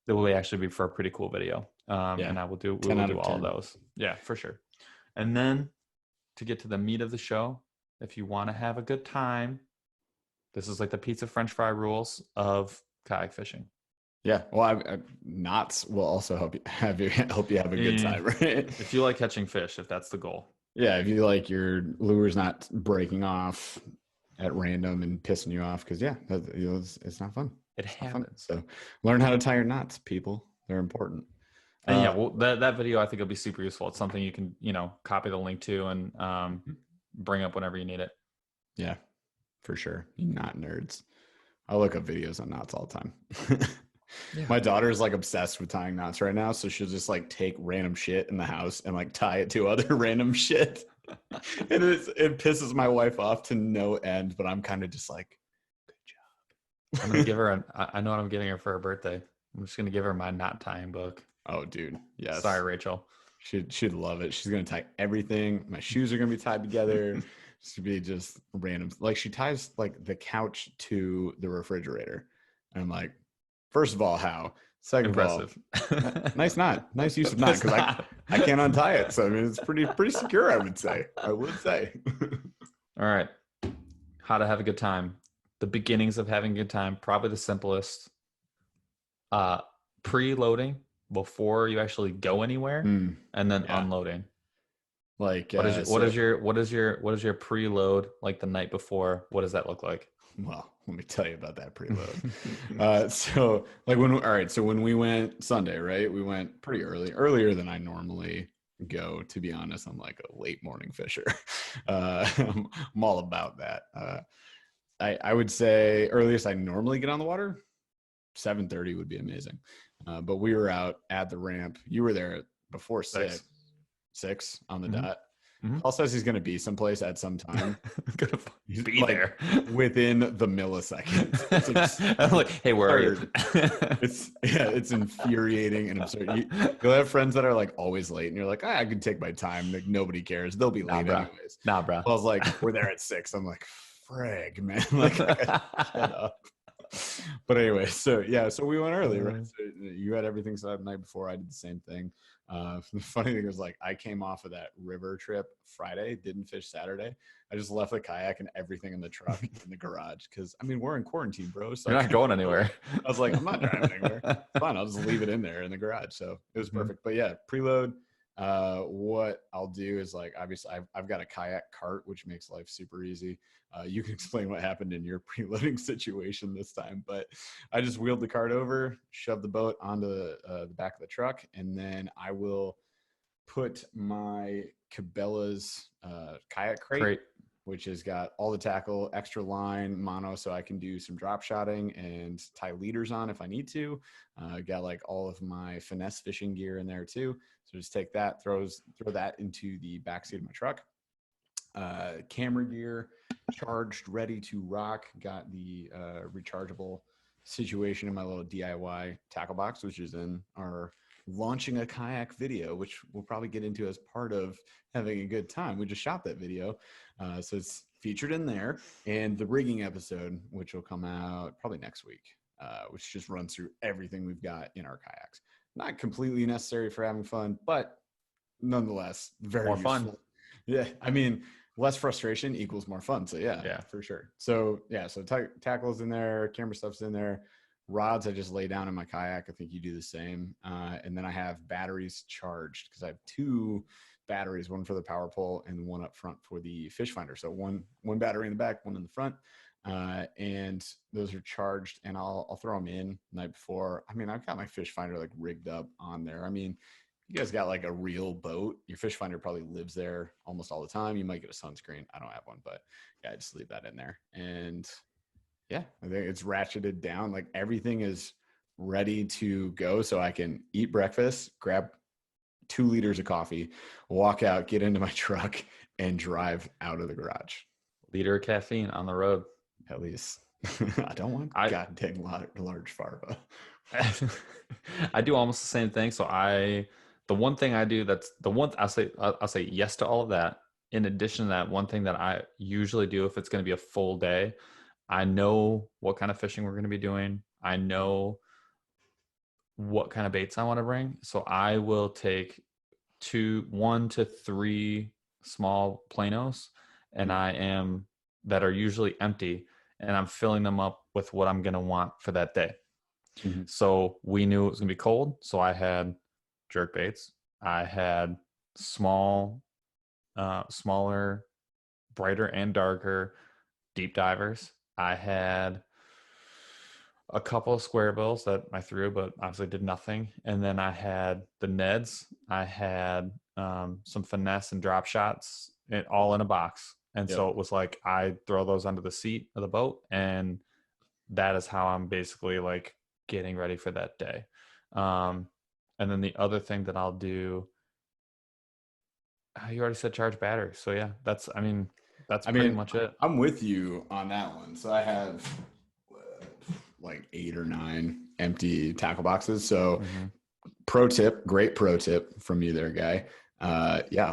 that will actually be for a pretty cool video. And we will do all of those. Yeah, for sure. And then to get to the meat of the show, if you want to have a good time, this is like the pizza French fry rules of kayak fishing. Yeah, well, knots will also help you have a good time, right? If you like catching fish, if that's the goal. Yeah, if you like your lure's not breaking off at random and pissing you off, because it's not fun. It happens. So learn how to tie your knots, people. They're important. And that video I think will be super useful. It's something you can copy the link to and bring up whenever you need it. Yeah, for sure. You knot nerds. I look up videos on knots all the time. Yeah. My daughter is like obsessed with tying knots right now, so she'll just like take random shit in the house and like tie it to other random shit. And it pisses my wife off to no end, but I'm kind of just like, good job. I'm gonna give her I know what I'm getting her for her birthday. I'm just gonna give her my knot tying book. Oh, dude, yes. Sorry, Rachel. She'd love it. She's gonna tie everything. My shoes are gonna be tied together. She'd be just random. Like she ties like the couch to the refrigerator, and I'm like, first of all, how? Second Impressive. Of all, nice knot. Nice use of knot, because I can't untie it. So I mean, it's pretty secure, I would say. All right. How to have a good time. The beginnings of having a good time, probably the simplest. Preloading before you actually go anywhere, and then unloading. Like what is your preload like the night before? What does that look like? Well, let me tell you about that preload. So when we went Sunday, right? We went pretty earlier than I normally go, to be honest. I'm like a late morning fisher. I'm all about that. I would say earliest I normally get on the water, 7:30 would be amazing. But we were out at the ramp. You were there before 6 on the dot. Paul says he's going to be someplace at some time. Gonna be like, there within the millisecond. I'm like, hey, where are you? It's infuriating and absurd. You'll have friends that are like always late, and you're like, I can take my time. Like nobody cares. They'll be late anyways. Nah, bro. Paul's like, we're there at 6. I'm like, frig, man. Like, shut up. But anyway, so we went early, right? So you had everything set up the night before. I did the same thing. The funny thing was, like, I came off of that river trip Friday, didn't fish Saturday. I just left the kayak and everything in the truck in the garage because, I mean, we're in quarantine, bro. So you're not going anywhere. I was like, I'm not driving anywhere. It's fine. I'll just leave it in there in the garage. So it was perfect. But yeah, preload. What I'll do is, like, obviously I've got a kayak cart, which makes life super easy. You can explain what happened in your preloading situation this time, but I just wheeled the cart over, shoved the boat onto the back of the truck, and then I will put my Cabela's kayak crate, which has got all the tackle, extra line, mono, so I can do some drop shotting and tie leaders on if I need to. Got like all of my finesse fishing gear in there too. So just take that, throw that into the backseat of my truck. Camera gear charged, ready to rock. Got the rechargeable situation in my little DIY tackle box, which is in our launching a kayak video, which we'll probably get into as part of having a good time. We just shot that video. So it's featured in there, and the rigging episode, which will come out probably next week, which just runs through everything we've got in our kayaks. Not completely necessary for having fun, but nonetheless, very more useful. fun. Yeah. I mean, less frustration equals more fun. So yeah, for sure. So yeah, so tackles in there, camera stuff's in there. Rods I just lay down in my kayak. I think you do the same. And then I have batteries charged because I have 2 batteries, one for the power pole and one up front for the fish finder. So one battery in the back, one in the front. And those are charged, and I'll throw them in the night before. I mean, I've got my fish finder like rigged up on there. I methink you guys got like a real boat. Your fish finder probably lives there almost all the time. You might get a sunscreen. I don't have one, but yeah, I just leave that in there. And yeah, I think it's ratcheted down. Like everything is ready to go. So I can eat breakfast, grab 2 liters of coffee, walk out, get into my truck, and drive out of the garage. Liter of caffeine on the road. At least. I don't want goddamn large farva. I do almost the same thing. So the one thing I do, that's the one I'll say yes to all of that. In addition to that, one thing that I usually do if it's going to be a full day, I know what kind of fishing we're going to be doing. I know what kind of baits I want to bring. So I will take 1 to 3 small planos, and that are usually empty, and I'm filling them up with what I'm going to want for that day. Mm-hmm. So we knew it was going to be cold. So I had jerk baits. I had smaller, brighter and darker deep divers. I had a couple of square bills that I threw, but obviously did nothing. And then I had the Neds. I had some finesse and drop shots, all in a box. And so it was like, I throw those under the seat of the boat, and that is how I'm basically like getting ready for that day. And then the other thing that I'll do, you already said charge batteries. So yeah, that's pretty much it. I'm with you on that one. So I have like 8 or 9 empty tackle boxes. So great pro tip from you there, guy.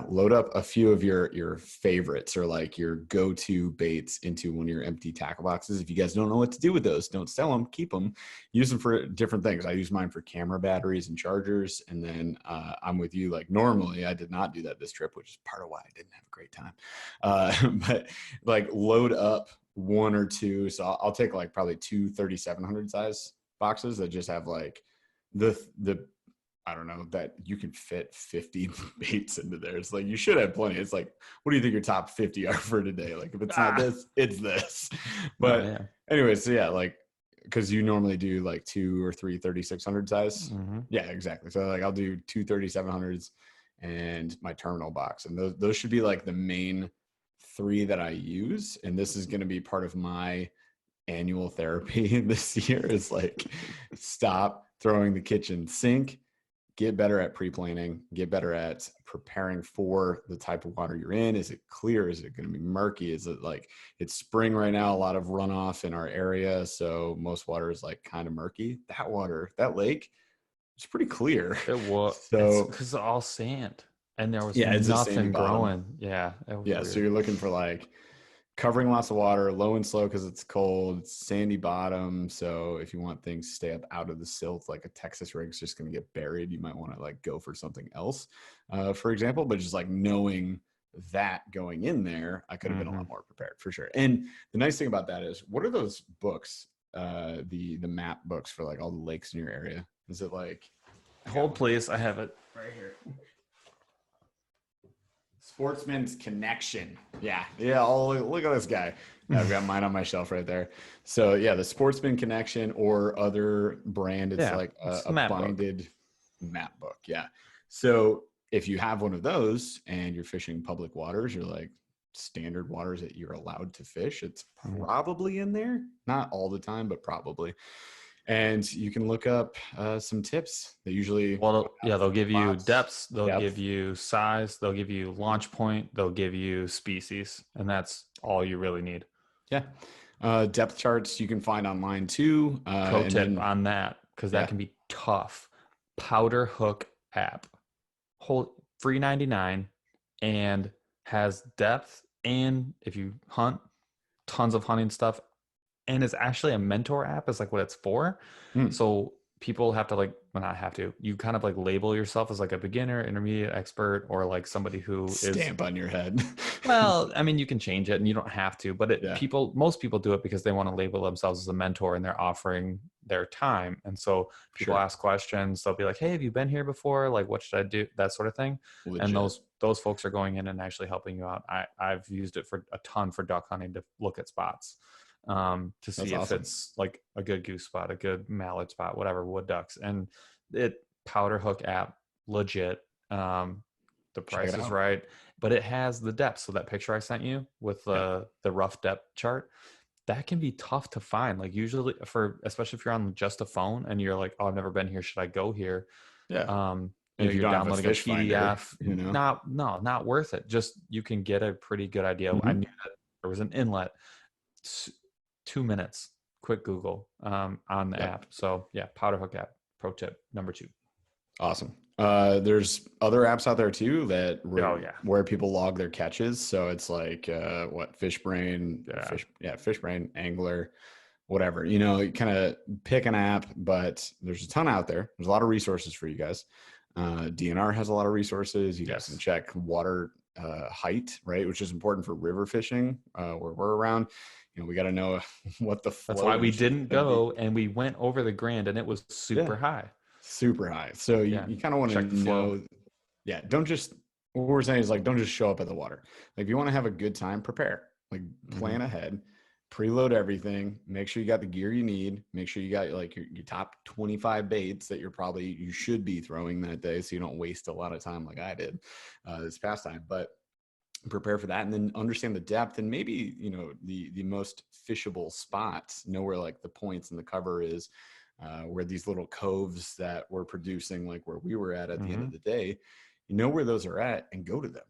Load up a few of your favorites or like your go-to baits into one of your empty tackle boxes. If you guys don't know what to do with those, don't sell them, keep them, use them for different things. I use mine for camera batteries and chargers. And then I'm with you. Like normally I did not do that this trip, which is part of why I didn't have a great time. But like load up 1 or 2. So I'll take like probably 2 3700 size boxes that just have like the I don't know, that you can fit 50 baits into there. It's like, you should have plenty. It's like, what do you think your top 50 are for today? Like, if it's not this, it's this. But anyways, so yeah, like, because you normally do like 2 or 3 3600 size. Yeah, exactly. So like I'll do 2 3700s and my terminal box. And those should be like the main 3 that I use. And this is going to be part of my annual therapy this year, is like, stop throwing the kitchen sink, get better at pre-planning, get better at preparing for the type of water you're in. Is it clear? Is it going to be murky? Is it like, it's spring right now, a lot of runoff in our area, so most water is like kind of murky. That water, that lake, it's pretty clear. It was, So because it's all sand and there was it's a sandy nothing bottom. growing. Yeah. It was weird. So you're looking for like covering lots of water, low and slow because it's cold, it's sandy bottom. So if you want things to stay up out of the silt, like a Texas rig's just going to get buried, you might want to like go for something else, for example. But just like knowing that going in there, I could have been a lot more prepared for sure. And the nice thing about that is, what are those books, the map books for like all the lakes in your area? Is it like, hold please, I have it right here. Sportsman's Connection. Yeah. Oh, look at this guy. I've got mine on my shelf right there. So yeah, the Sportsman Connection or other brand. It's like a binded map book. Yeah. So if you have one of those and you're fishing public waters or like standard waters that you're allowed to fish, it's probably in there. Not all the time, but probably. And you can look up some tips. They usually they'll give you depths, they'll give you size, they'll give you launch point, they'll give you species, and that's all you really need. Depth charts you can find online too. Pro tip on that, because that can be tough. Powder Hook app, whole free 99, and has depth, and if you hunt, tons of hunting stuff. And it's actually a mentor app is like what it's for. So people have to like, well, not have to, you kind of like label yourself as like a beginner, intermediate, expert, or like somebody who stamp on your head. Well, I mean, you can change it and you don't have to, but most people do it because they want to label themselves as a mentor and they're offering their time. And so people ask questions. They'll be like, hey, have you been here before? Like, what should I do? That sort of thing. Legit. And those folks are going in and actually helping you out. I've used it for a ton for duck hunting to look at spots. To see if it's like a good goose spot, a good mallard spot, whatever, wood ducks. And Powder Hook app, legit. The price is right, but it has the depth. So that picture I sent you with the rough depth chart, that can be tough to find. Like usually especially if you're on just a phone and you're like, oh, I've never been here. Should I go here? If you're downloading a PDF, finder, not worth it. Just, you can get a pretty good idea. I knew that there was an inlet. 2 minutes, quick Google on the app. So Powder Hook app, pro tip number 2. Awesome. There's other apps out there too that where people log their catches. So it's like FishBrain, FishBrain, Angler, whatever. You kind of pick an app, but there's a ton out there. There's a lot of resources for you guys. DNR has a lot of resources. You guys can check water height, right, which is important for river fishing where we're around. We got to know what the flow. That's why we didn't go, and we went over the Grand, and it was super high. So you kind of want to know. Don't just, what we're saying is like, don't just show up at the water. Like if you want to have a good time, prepare, like plan ahead, preload everything, make sure you got the gear you need, make sure you got like your top 25 baits that you should be throwing that day, so you don't waste a lot of time like I did this past time. But prepare for that, and then understand the depth, and maybe the most fishable spots, know where like the points in the cover is, where these little coves that we're producing, like where we were at the end of the day, where those are at, and go to them.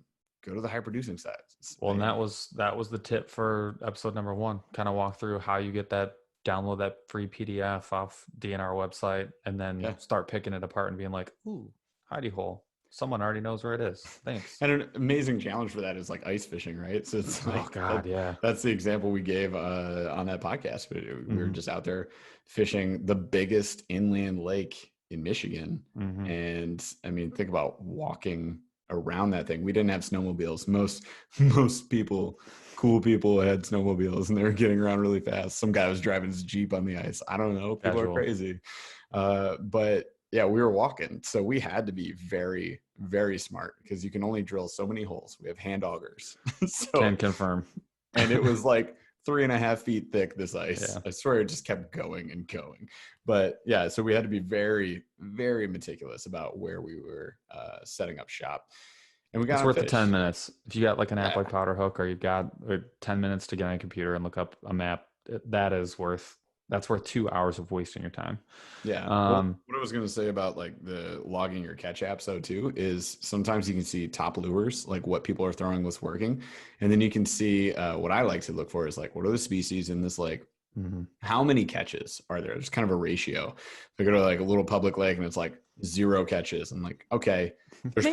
Go to the high producing sites. Well, and that was the tip for episode number 1. Kind of walk through how you get that, download that free PDF off DNR website, and then start picking it apart and being like, ooh, hidey hole. Someone already knows where it is. Thanks. And an amazing challenge for that is like ice fishing, right? So it's like, oh God, that's the example we gave on that podcast. We were just out there fishing the biggest inland lake in Michigan. And I mean, think about walking around that thing. We didn't have snowmobiles. Most people, cool people, had snowmobiles, and they were getting around really fast. Some guy was driving his Jeep on the ice. I don't know. People are crazy. But we were walking. So we had to be very, very smart, because you can only drill so many holes. We have hand augers. Can confirm. And it was like 3.5 feet thick, this ice. I swear it just kept going and going. But so we had to be very, very meticulous about where we were setting up shop. And we got, it's worth the 10 minutes. If you got like an app like Powder Hook, or you've got 10 minutes to get on a computer and look up a map, that is worth That's worth 2 hours of wasting your time. Yeah. Well, what I was going to say about like the logging your catch apps though too is sometimes you can see top lures, like what people are throwing, what's working. And then you can see what I like to look for is like, what are the species in this lake? How many catches are there? There's kind of a ratio. If I go to like a little public lake and it's like 0 catches, I'm like, okay, there's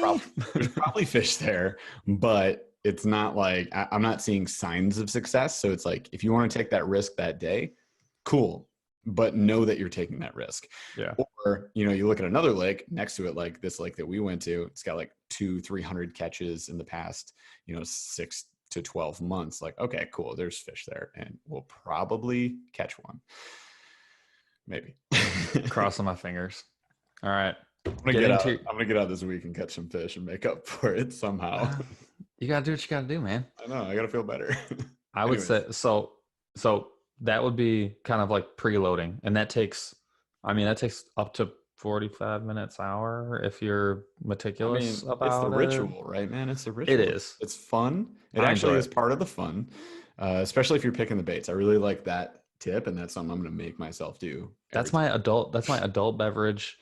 probably fish there, but it's not like I'm not seeing signs of success. So it's like, if you want to take that risk that day, cool, but know that you're taking that risk. Yeah. Or, you know, you look at another lake next to it, like this lake that we went to, it's got like 200-300 catches in the past, you know, 6 to 12 months. Like, okay, cool, there's fish there and we'll probably catch one. Maybe. Crossing my fingers. All right. I'm gonna get out this week and catch some fish and make up for it somehow. You gotta do what you gotta do, man. I know, I gotta feel better. I would say so that would be kind of like preloading, and that takes up to 45 minutes, hour if you're meticulous about it's the ritual, right, man? It's the ritual. It is. It's fun. It actually is part of the fun, especially if you're picking the baits. I really like that tip, and that's something I'm going to make myself do. That's my adult beverage.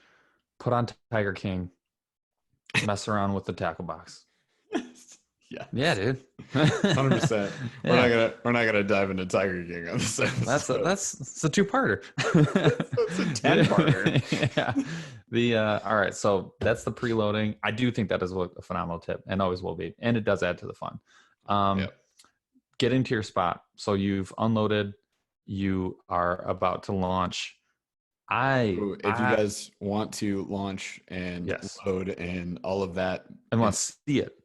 Put on Tiger King. Mess around with the tackle box. Yeah, dude. 100%. We're not gonna dive into Tiger King on this episode. That's a 2-parter. That's a 10-parter. Yeah. All right. So that's the preloading. I do think that is a phenomenal tip, and always will be, and it does add to the fun. Get into your spot. So you've unloaded. You are about to launch. If you guys want to launch and load and all of that, and want to see it.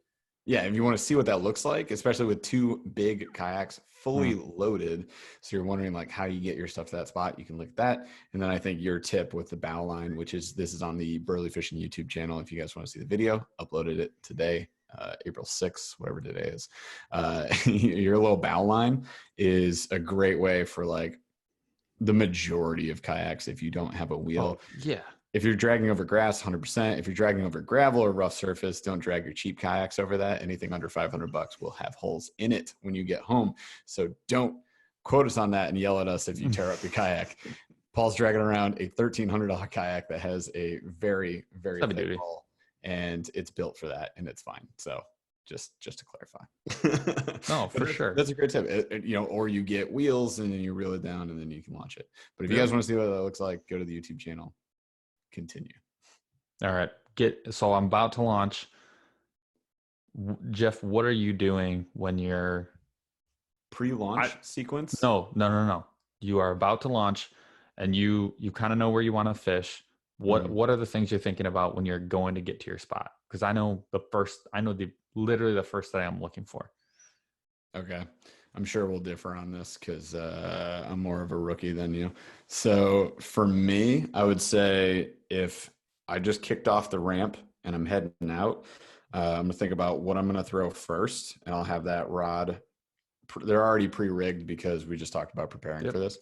Yeah, if you want to see what that looks like, especially with 2 big kayaks fully loaded, so you're wondering like how you get your stuff to that spot, you can look at that. And then I think your tip with the bow line, this is on the BurlyFishing YouTube channel. If you guys want to see the video, uploaded it today, April 6th, whatever today is. Your little bow line is a great way for like the majority of kayaks if you don't have a wheel. Yeah. If you're dragging over grass, 100%. If you're dragging over gravel or rough surface, don't drag your cheap kayaks over that. Anything under $500 will have holes in it when you get home. So don't quote us on that and yell at us if you tear up your kayak. Paul's dragging around a $1,300 kayak that has a very, very thick hull, and it's built for that, and it's fine. So just to clarify. No, for sure. That's a great tip. Or you get wheels and then you reel it down and then you can launch it. But if you guys want to see what that looks like, go to the YouTube channel. Continue. All right. So I'm about to launch. Jeff, what are you doing when you're pre-launch sequence? No. You are about to launch and you kind of know where you want to fish. What are the things you're thinking about when you're going to get to your spot? Because I know literally the first thing I'm looking for. Okay. I'm sure we'll differ on this because I'm more of a rookie than you. So for me, I would say if I just kicked off the ramp and I'm heading out, I'm going to think about what I'm going to throw first, and I'll have that rod. They're already pre-rigged because we just talked about preparing for this.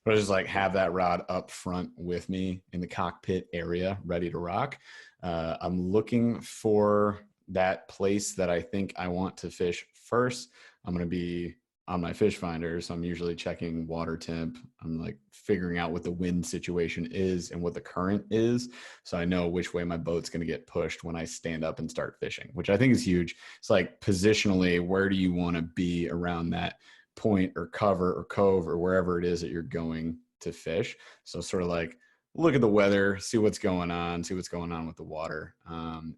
But I just like have that rod up front with me in the cockpit area, ready to rock. I'm looking for that place that I think I want to fish first. I'm going to be on my fish finder, so I'm usually checking water temp. I'm like figuring out what the wind situation is and what the current is, so I know which way my boat's going to get pushed when I stand up and start fishing, which I think is huge. It's like positionally, where do you want to be around that point or cover or cove or wherever it is that you're going to fish? So sort of like look at the weather, see what's going on with the water,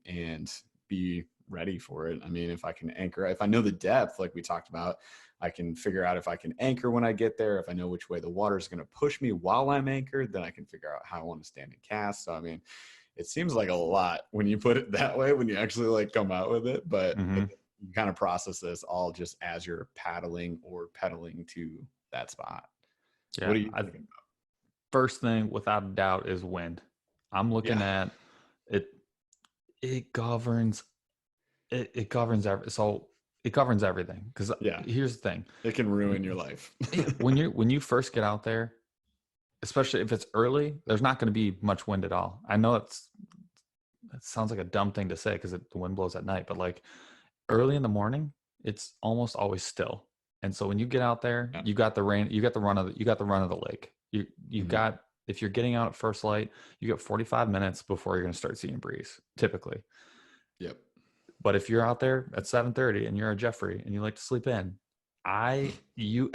and be ready for it. I mean, if I can anchor, if I know the depth, like we talked about, I can figure out if I can anchor when I get there. If I know which way the water is going to push me while I'm anchored, then I can figure out how I want to stand and cast. So, I mean, it seems like a lot when you put it that way, when you actually like come out with it, but you kind of process this all just as you're paddling or pedaling to that spot. Yeah. What are you thinking about? First thing, without a doubt, is wind. I'm looking at it. It governs everything. Because here's the thing: it can ruin your life. when you first get out there, especially if it's early, there's not going to be much wind at all. I know that sounds like a dumb thing to say because the wind blows at night, but like early in the morning, it's almost always still. And so when you get out there, you got the rain, you got the run of the lake. You've got, if you're getting out at first light, you got 45 minutes before you're going to start seeing breeze, typically. Yep. But if you're out there at 7:30 and you're a Jeffrey and you like to sleep in, you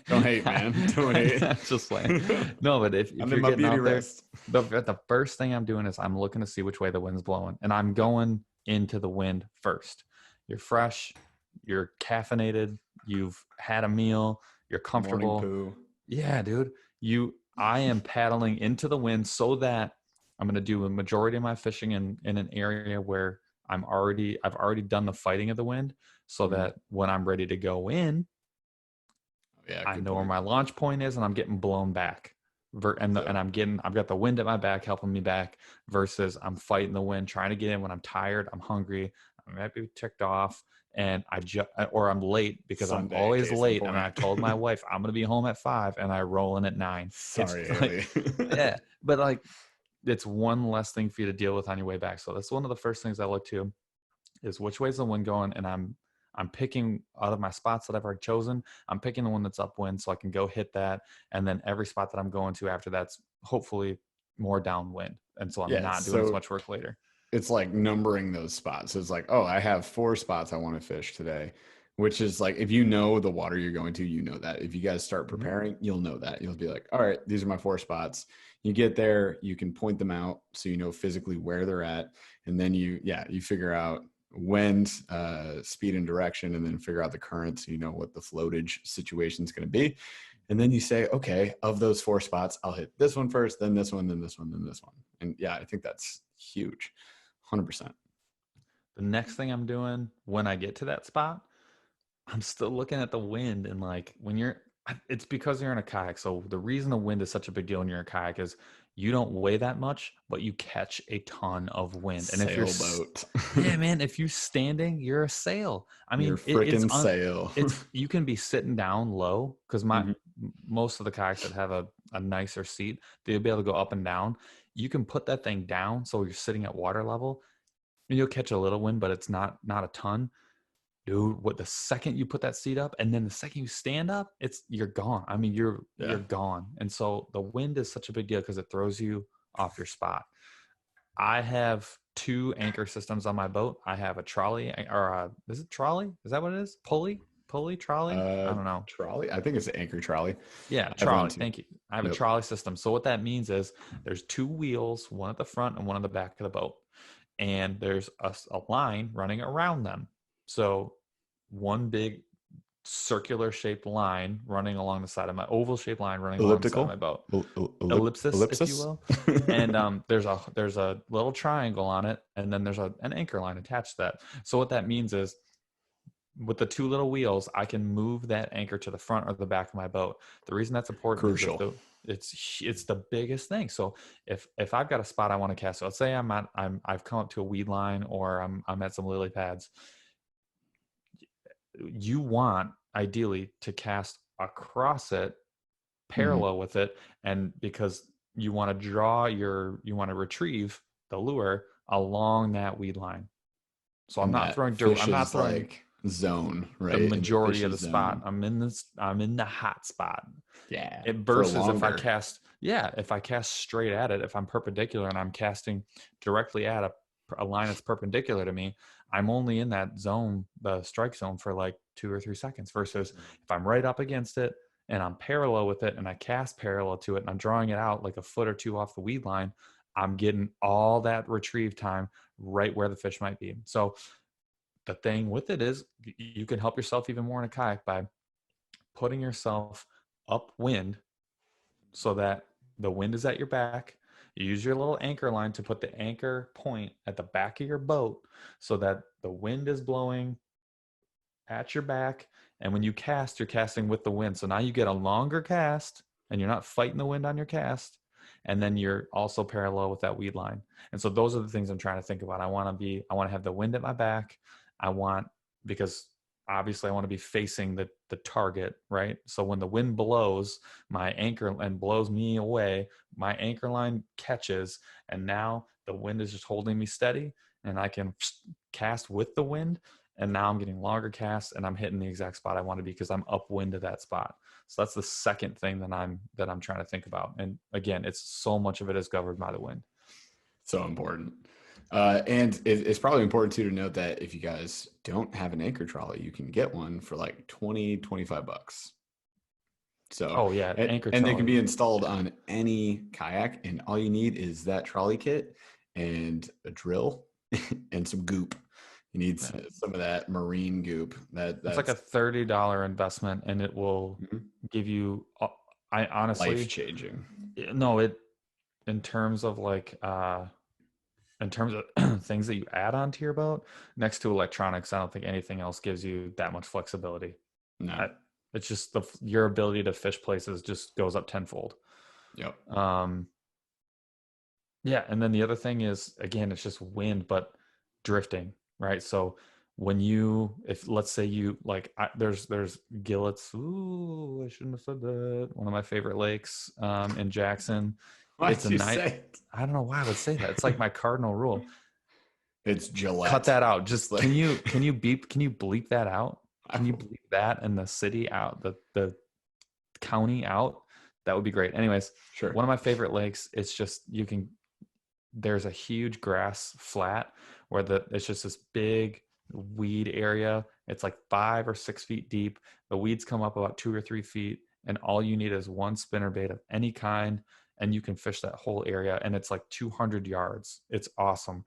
don't hate, man. Don't hate. Just playing. No, but if you're getting out there, the first thing I'm doing is I'm looking to see which way the wind's blowing, and I'm going into the wind first. You're fresh, you're caffeinated, you've had a meal, you're comfortable. Morning poo. Yeah, dude. I am paddling into the wind so that I'm going to do a majority of my fishing in an area where I've already done the fighting of the wind, so that when I'm ready to go in, I know where my launch point is, and I'm getting blown back. And I've got the wind at my back helping me back, versus I'm fighting the wind, trying to get in when I'm tired, I'm hungry, I might be ticked off, and or I'm late because I'm always late. And I told my wife I'm going to be home at 5, and I roll in at 9. Sorry, yeah, but like, it's one less thing for you to deal with on your way back. So that's one of the first things I look to, is which way's the wind going, and I'm picking out of my spots that I've already chosen. I'm picking the one that's upwind so I can go hit that, and then every spot that I'm going to after that's hopefully more downwind, and so I'm not doing as much work later. It's like numbering those spots. So it's like, oh, I have 4 spots I want to fish today, which is like, if you know the water you're going to, you know that. If you guys start preparing, you'll know that. You'll be like, all right, these are my 4 spots. You get there, you can point them out so you know physically where they're at, and then you figure out wind, speed and direction, and then figure out the current so you know what the floatage situation is going to be. And then you say, okay, of those 4 spots, I'll hit this one first, then this one, then this one, then this one. And yeah, I think that's huge. 100%. The next thing I'm doing when I get to that spot, I'm still looking at the wind, and like, it's because you're in a kayak. So the reason the wind is such a big deal when you're in a kayak is you don't weigh that much, but you catch a ton of wind. And if you're sailboat, yeah, man, if you're standing, you're a sail. I mean, you're freaking sail. You can be sitting down low, because most of the kayaks that have a nicer seat, they'll be able to go up and down. You can put that thing down so you're sitting at water level, and you'll catch a little wind, but it's not a ton. Dude, the second you put that seat up, and then the second you stand up, you're gone. I mean, you're gone. And so the wind is such a big deal because it throws you off your spot. I have 2 anchor systems on my boat. I have a trolley, or is it trolley? Is that what it is? Pulley, trolley? I don't know. Trolley? I think it's an anchor trolley. Yeah, trolley. Thank you. I have a trolley system. So what that means is there's 2 wheels, one at the front and one at the back of the boat. And there's a line running around them. So one big circular shaped line running along the side of my oval shaped line running along the side of my boat. Ellipsis, if you will. And there's a little triangle on it, and then there's an anchor line attached to that. So what that means is, with the 2 little wheels, I can move that anchor to the front or the back of my boat. The reason that's important crucial. It's the biggest thing. So if I've got a spot I want to cast, so let's say I've come up to a weed line, or I'm at some lily pads. You want ideally to cast across it, parallel with it, and because you want to retrieve the lure along that weed line. So I'm not throwing dirt. I'm not throwing like zone, right? The majority of the spot. I'm in the hot spot. Yeah. It versus if I cast straight at it, if I'm perpendicular and I'm casting directly at a line that's perpendicular to me, I'm only in that zone, the strike zone, for like 2 or 3 seconds, versus if I'm right up against it and I'm parallel with it and I cast parallel to it and I'm drawing it out like a foot or 2 off the weed line, I'm getting all that retrieve time right where the fish might be. So the thing with it is you can help yourself even more in a kayak by putting yourself upwind so that the wind is at your back. You use your little anchor line to put the anchor point at the back of your boat so that the wind is blowing at your back. And when you cast, you're casting with the wind. So now you get a longer cast and you're not fighting the wind on your cast. And then you're also parallel with that weed line. And so those are the things I'm trying to think about. I want to have the wind at my back. Because obviously I want to be facing the target, right? So when the wind blows my anchor and blows me away, my anchor line catches, and now the wind is just holding me steady, and I can cast with the wind. And now I'm getting longer casts, and I'm hitting the exact spot I want to be because I'm upwind to that spot. So that's the second thing that I'm trying to think about. And again, it's so much of it is governed by the wind. So important. And it's probably important too to note that if you guys don't have an anchor trolley, you can get one for like 25 bucks. So, oh yeah, anchor and trolley. they can be installed on any kayak, and all you need is that trolley kit and a drill and some goop. You need some of that marine goop. That's like a $30 investment, and it will give you. I honestly, life changing. No, it in terms of like in terms of things that you add onto your boat next to electronics, I don't think anything else gives you that much flexibility. No, it's just your ability to fish places just goes up tenfold. Yep. Yeah, and then the other thing is, again, it's just wind, but drifting, right? So when if let's say you like, there's Gillett's. Ooh, I shouldn't have said that. One of my favorite lakes in Jackson. Why it's did you say it? I don't know why I would say that. It's like my cardinal rule. It's Gillette. Cut that out. Just can you bleep that out? Can you bleep that and the city out, the county out? That would be great. Anyways, sure. One of my favorite lakes. It's just there's a huge grass flat where it's just this big weed area. It's like 5 or 6 feet deep. The weeds come up about 2 or 3 feet, and all you need is one spinnerbait of any kind, and you can fish that whole area. And it's like 200 yards. It's awesome.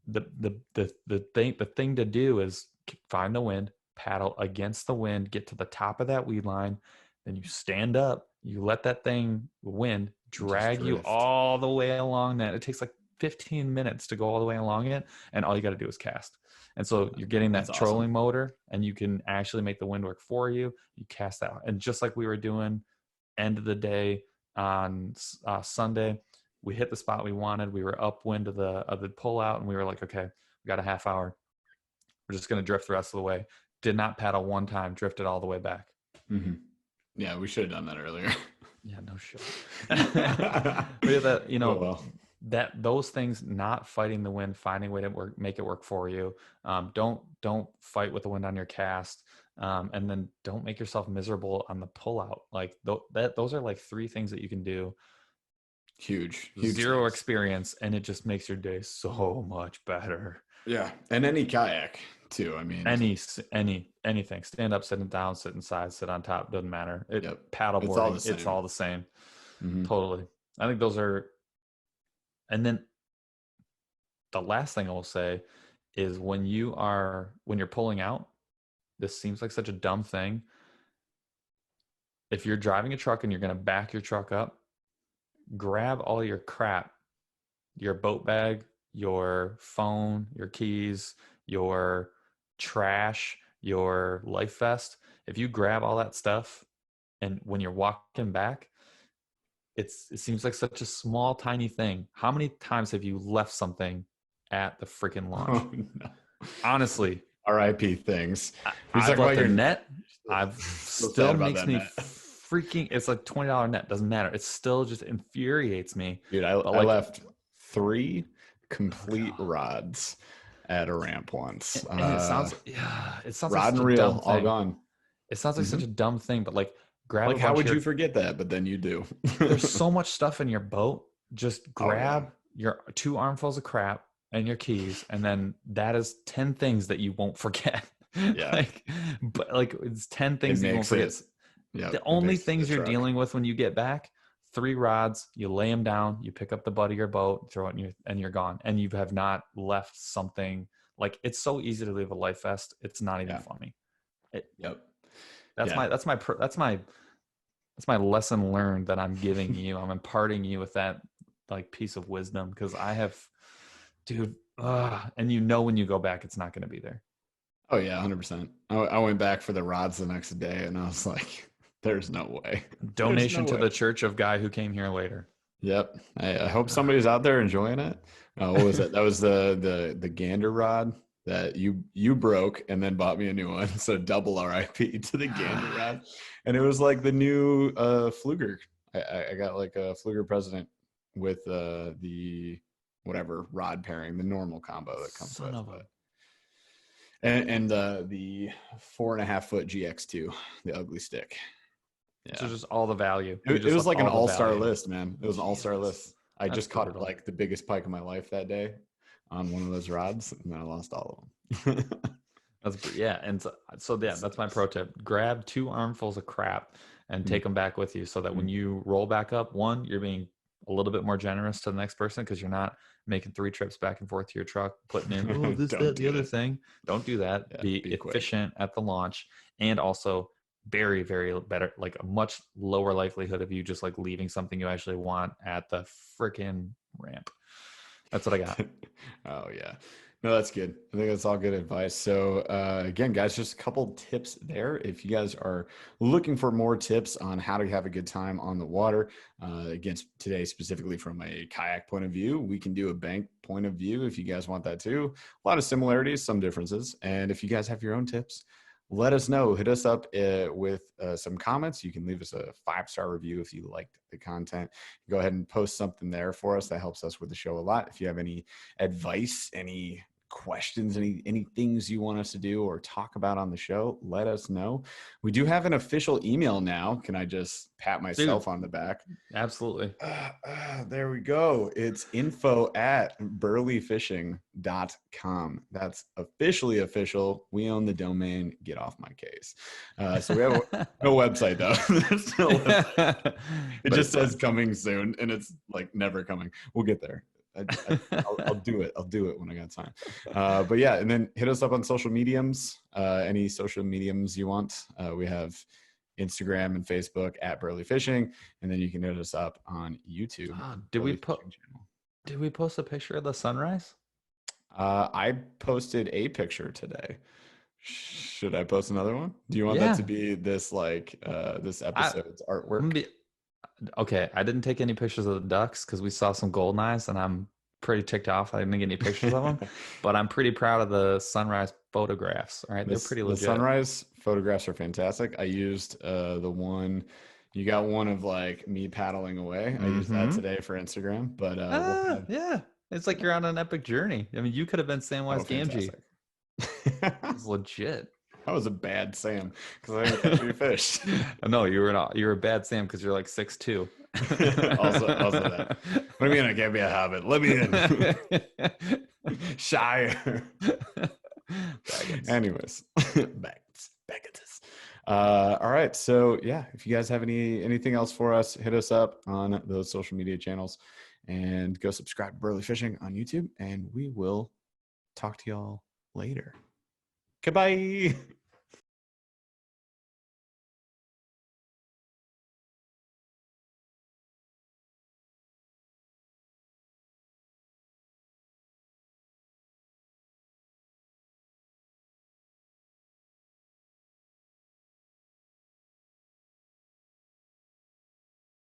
The thing to do is find the wind, paddle against the wind, get to the top of that weed line, then you stand up, you let that wind drag you all the way along that. It takes like 15 minutes to go all the way along it, and all you got to do is cast. And so you're getting that trolling motor, and you can actually make the wind work for you. You cast that, and just like we were doing end of the day on Sunday, we hit the spot we wanted. We were upwind of the pullout, and we were like, okay, we got a half hour. We're just going to drift the rest of the way. Did not paddle one time, drifted all the way back. Mm-hmm. Yeah, we should have done that earlier. Yeah, no shit. That those things, not fighting the wind, finding a way to make it work for you. Don't fight with the wind on your cast, and then don't make yourself miserable on the pullout. Like those are like 3 things that you can do. Huge Zero things. Experience, and it just makes your day so much better. Yeah, and any kayak too. I mean, anything. Stand up, sitting down, sit inside, sit on top. Doesn't matter. Paddleboarding. It's all the same. Mm-hmm. Totally. I think those are. And then the last thing I will say is when you're pulling out, this seems like such a dumb thing. If you're driving a truck and you're going to back your truck up, grab all your crap, your boat bag, your phone, your keys, your trash, your life vest. If you grab all that stuff, and when you're walking back, it seems like such a small, tiny thing. How many times have you left something at the freaking launch? Oh, no. Honestly, RIP things. I've left a net. I've still makes me freaking. It's like $20 net. Doesn't matter. It still just infuriates me. Dude, I left 3 complete rods at a ramp once. And it sounds rod like and reel all gone. It sounds like such a dumb thing, but like grab. Like, how would you forget that? But then you do. There's so much stuff in your boat. Just grab your 2 armfuls of crap and your keys, and then that is 10 things that you won't forget. Yeah. It's 10 things that you won't forget. Yeah. The only things you're dealing with when you get back, 3 rods, you lay them down, you pick up the butt of your boat, throw it in and you're gone. And you have not left something. Like, it's so easy to leave a life vest. It's not even funny. That's my lesson learned that I'm giving you. I'm imparting you with that like piece of wisdom, because I have, dude, and when you go back, it's not going to be there. Oh yeah, 100%. I went back for the rods the next day, and I was like, "There's no way." Donation to the church of guy who came here later. Yep. I hope somebody's out there enjoying it. What was it? That was the gander rod that you broke and then bought me a new one. So double RIP to the gander rod. And it was like the new Fluger. I got like a Fluger President with the whatever rod pairing, the normal combo that comes with it. And the 4.5 foot GX2, the ugly stick. Yeah. So just all the value. It was like an all-star list, man. It was an all-star list. I just caught like the biggest pike of my life that day on one of those rods, and then I lost all of them. And so that's my pro tip. Grab 2 armfuls of crap and take them back with you, so that when you roll back up, one, you're being a little bit more generous to the next person, because you're not making 3 trips back and forth to your truck, putting in this, that, the other thing. Don't do that. Yeah, be efficient at the launch, and also very, very better, like a much lower likelihood of you just like leaving something you actually want at the freaking ramp. That's what I got. Oh yeah. No, that's good. I think that's all good advice. So again, guys, just a couple tips there. If you guys are looking for more tips on how to have a good time on the water, again, today specifically from a kayak point of view, we can do a bank point of view if you guys want that too. A lot of similarities, some differences. And if you guys have your own tips, let us know. Hit us up with some comments. You can leave us a 5-star review if you liked the content. Go ahead and post something there for us. That helps us with the show a lot. If you have any advice, any questions, any things you want us to do or talk about on the show, let us know. We do have an official email now. Can I just pat myself on the back? Absolutely. There we go. It's info@burlyfishing.com. That's officially official. We own the domain. Get off my case. So we have no website though. There's no website. It just says coming soon, and it's like never coming. We'll get there. I'll do it. I'll do it when I got time. But yeah, and then hit us up on social mediums. Any social mediums you want. We have Instagram and Facebook @BurlyFishing, and then you can hit us up on YouTube. Did we post a picture of the sunrise? I posted a picture today. Should I post another one? Do you want that to be this this episode's artwork? Okay, I didn't take any pictures of the ducks because we saw some golden eyes, and I'm pretty ticked off. I didn't get any pictures of them, but I'm pretty proud of the sunrise photographs. All right, they're pretty legit. The sunrise photographs are fantastic. I used the one. You got one of like me paddling away. I used that today for Instagram. But yeah, it's like you're on an epic journey. I mean, you could have been Samwise Gamgee. It's legit. I was a bad Sam because I didn't catch any fish. No, you were not. You were a bad Sam because you're like 6'2". also that. What do you mean I can't be a hobbit? Let me in. Shire. Anyways, Baggins. All right. So yeah, if you guys have anything else for us, hit us up on those social media channels, and go subscribe to Burly Fishing on YouTube, and we will talk to y'all later. Goodbye.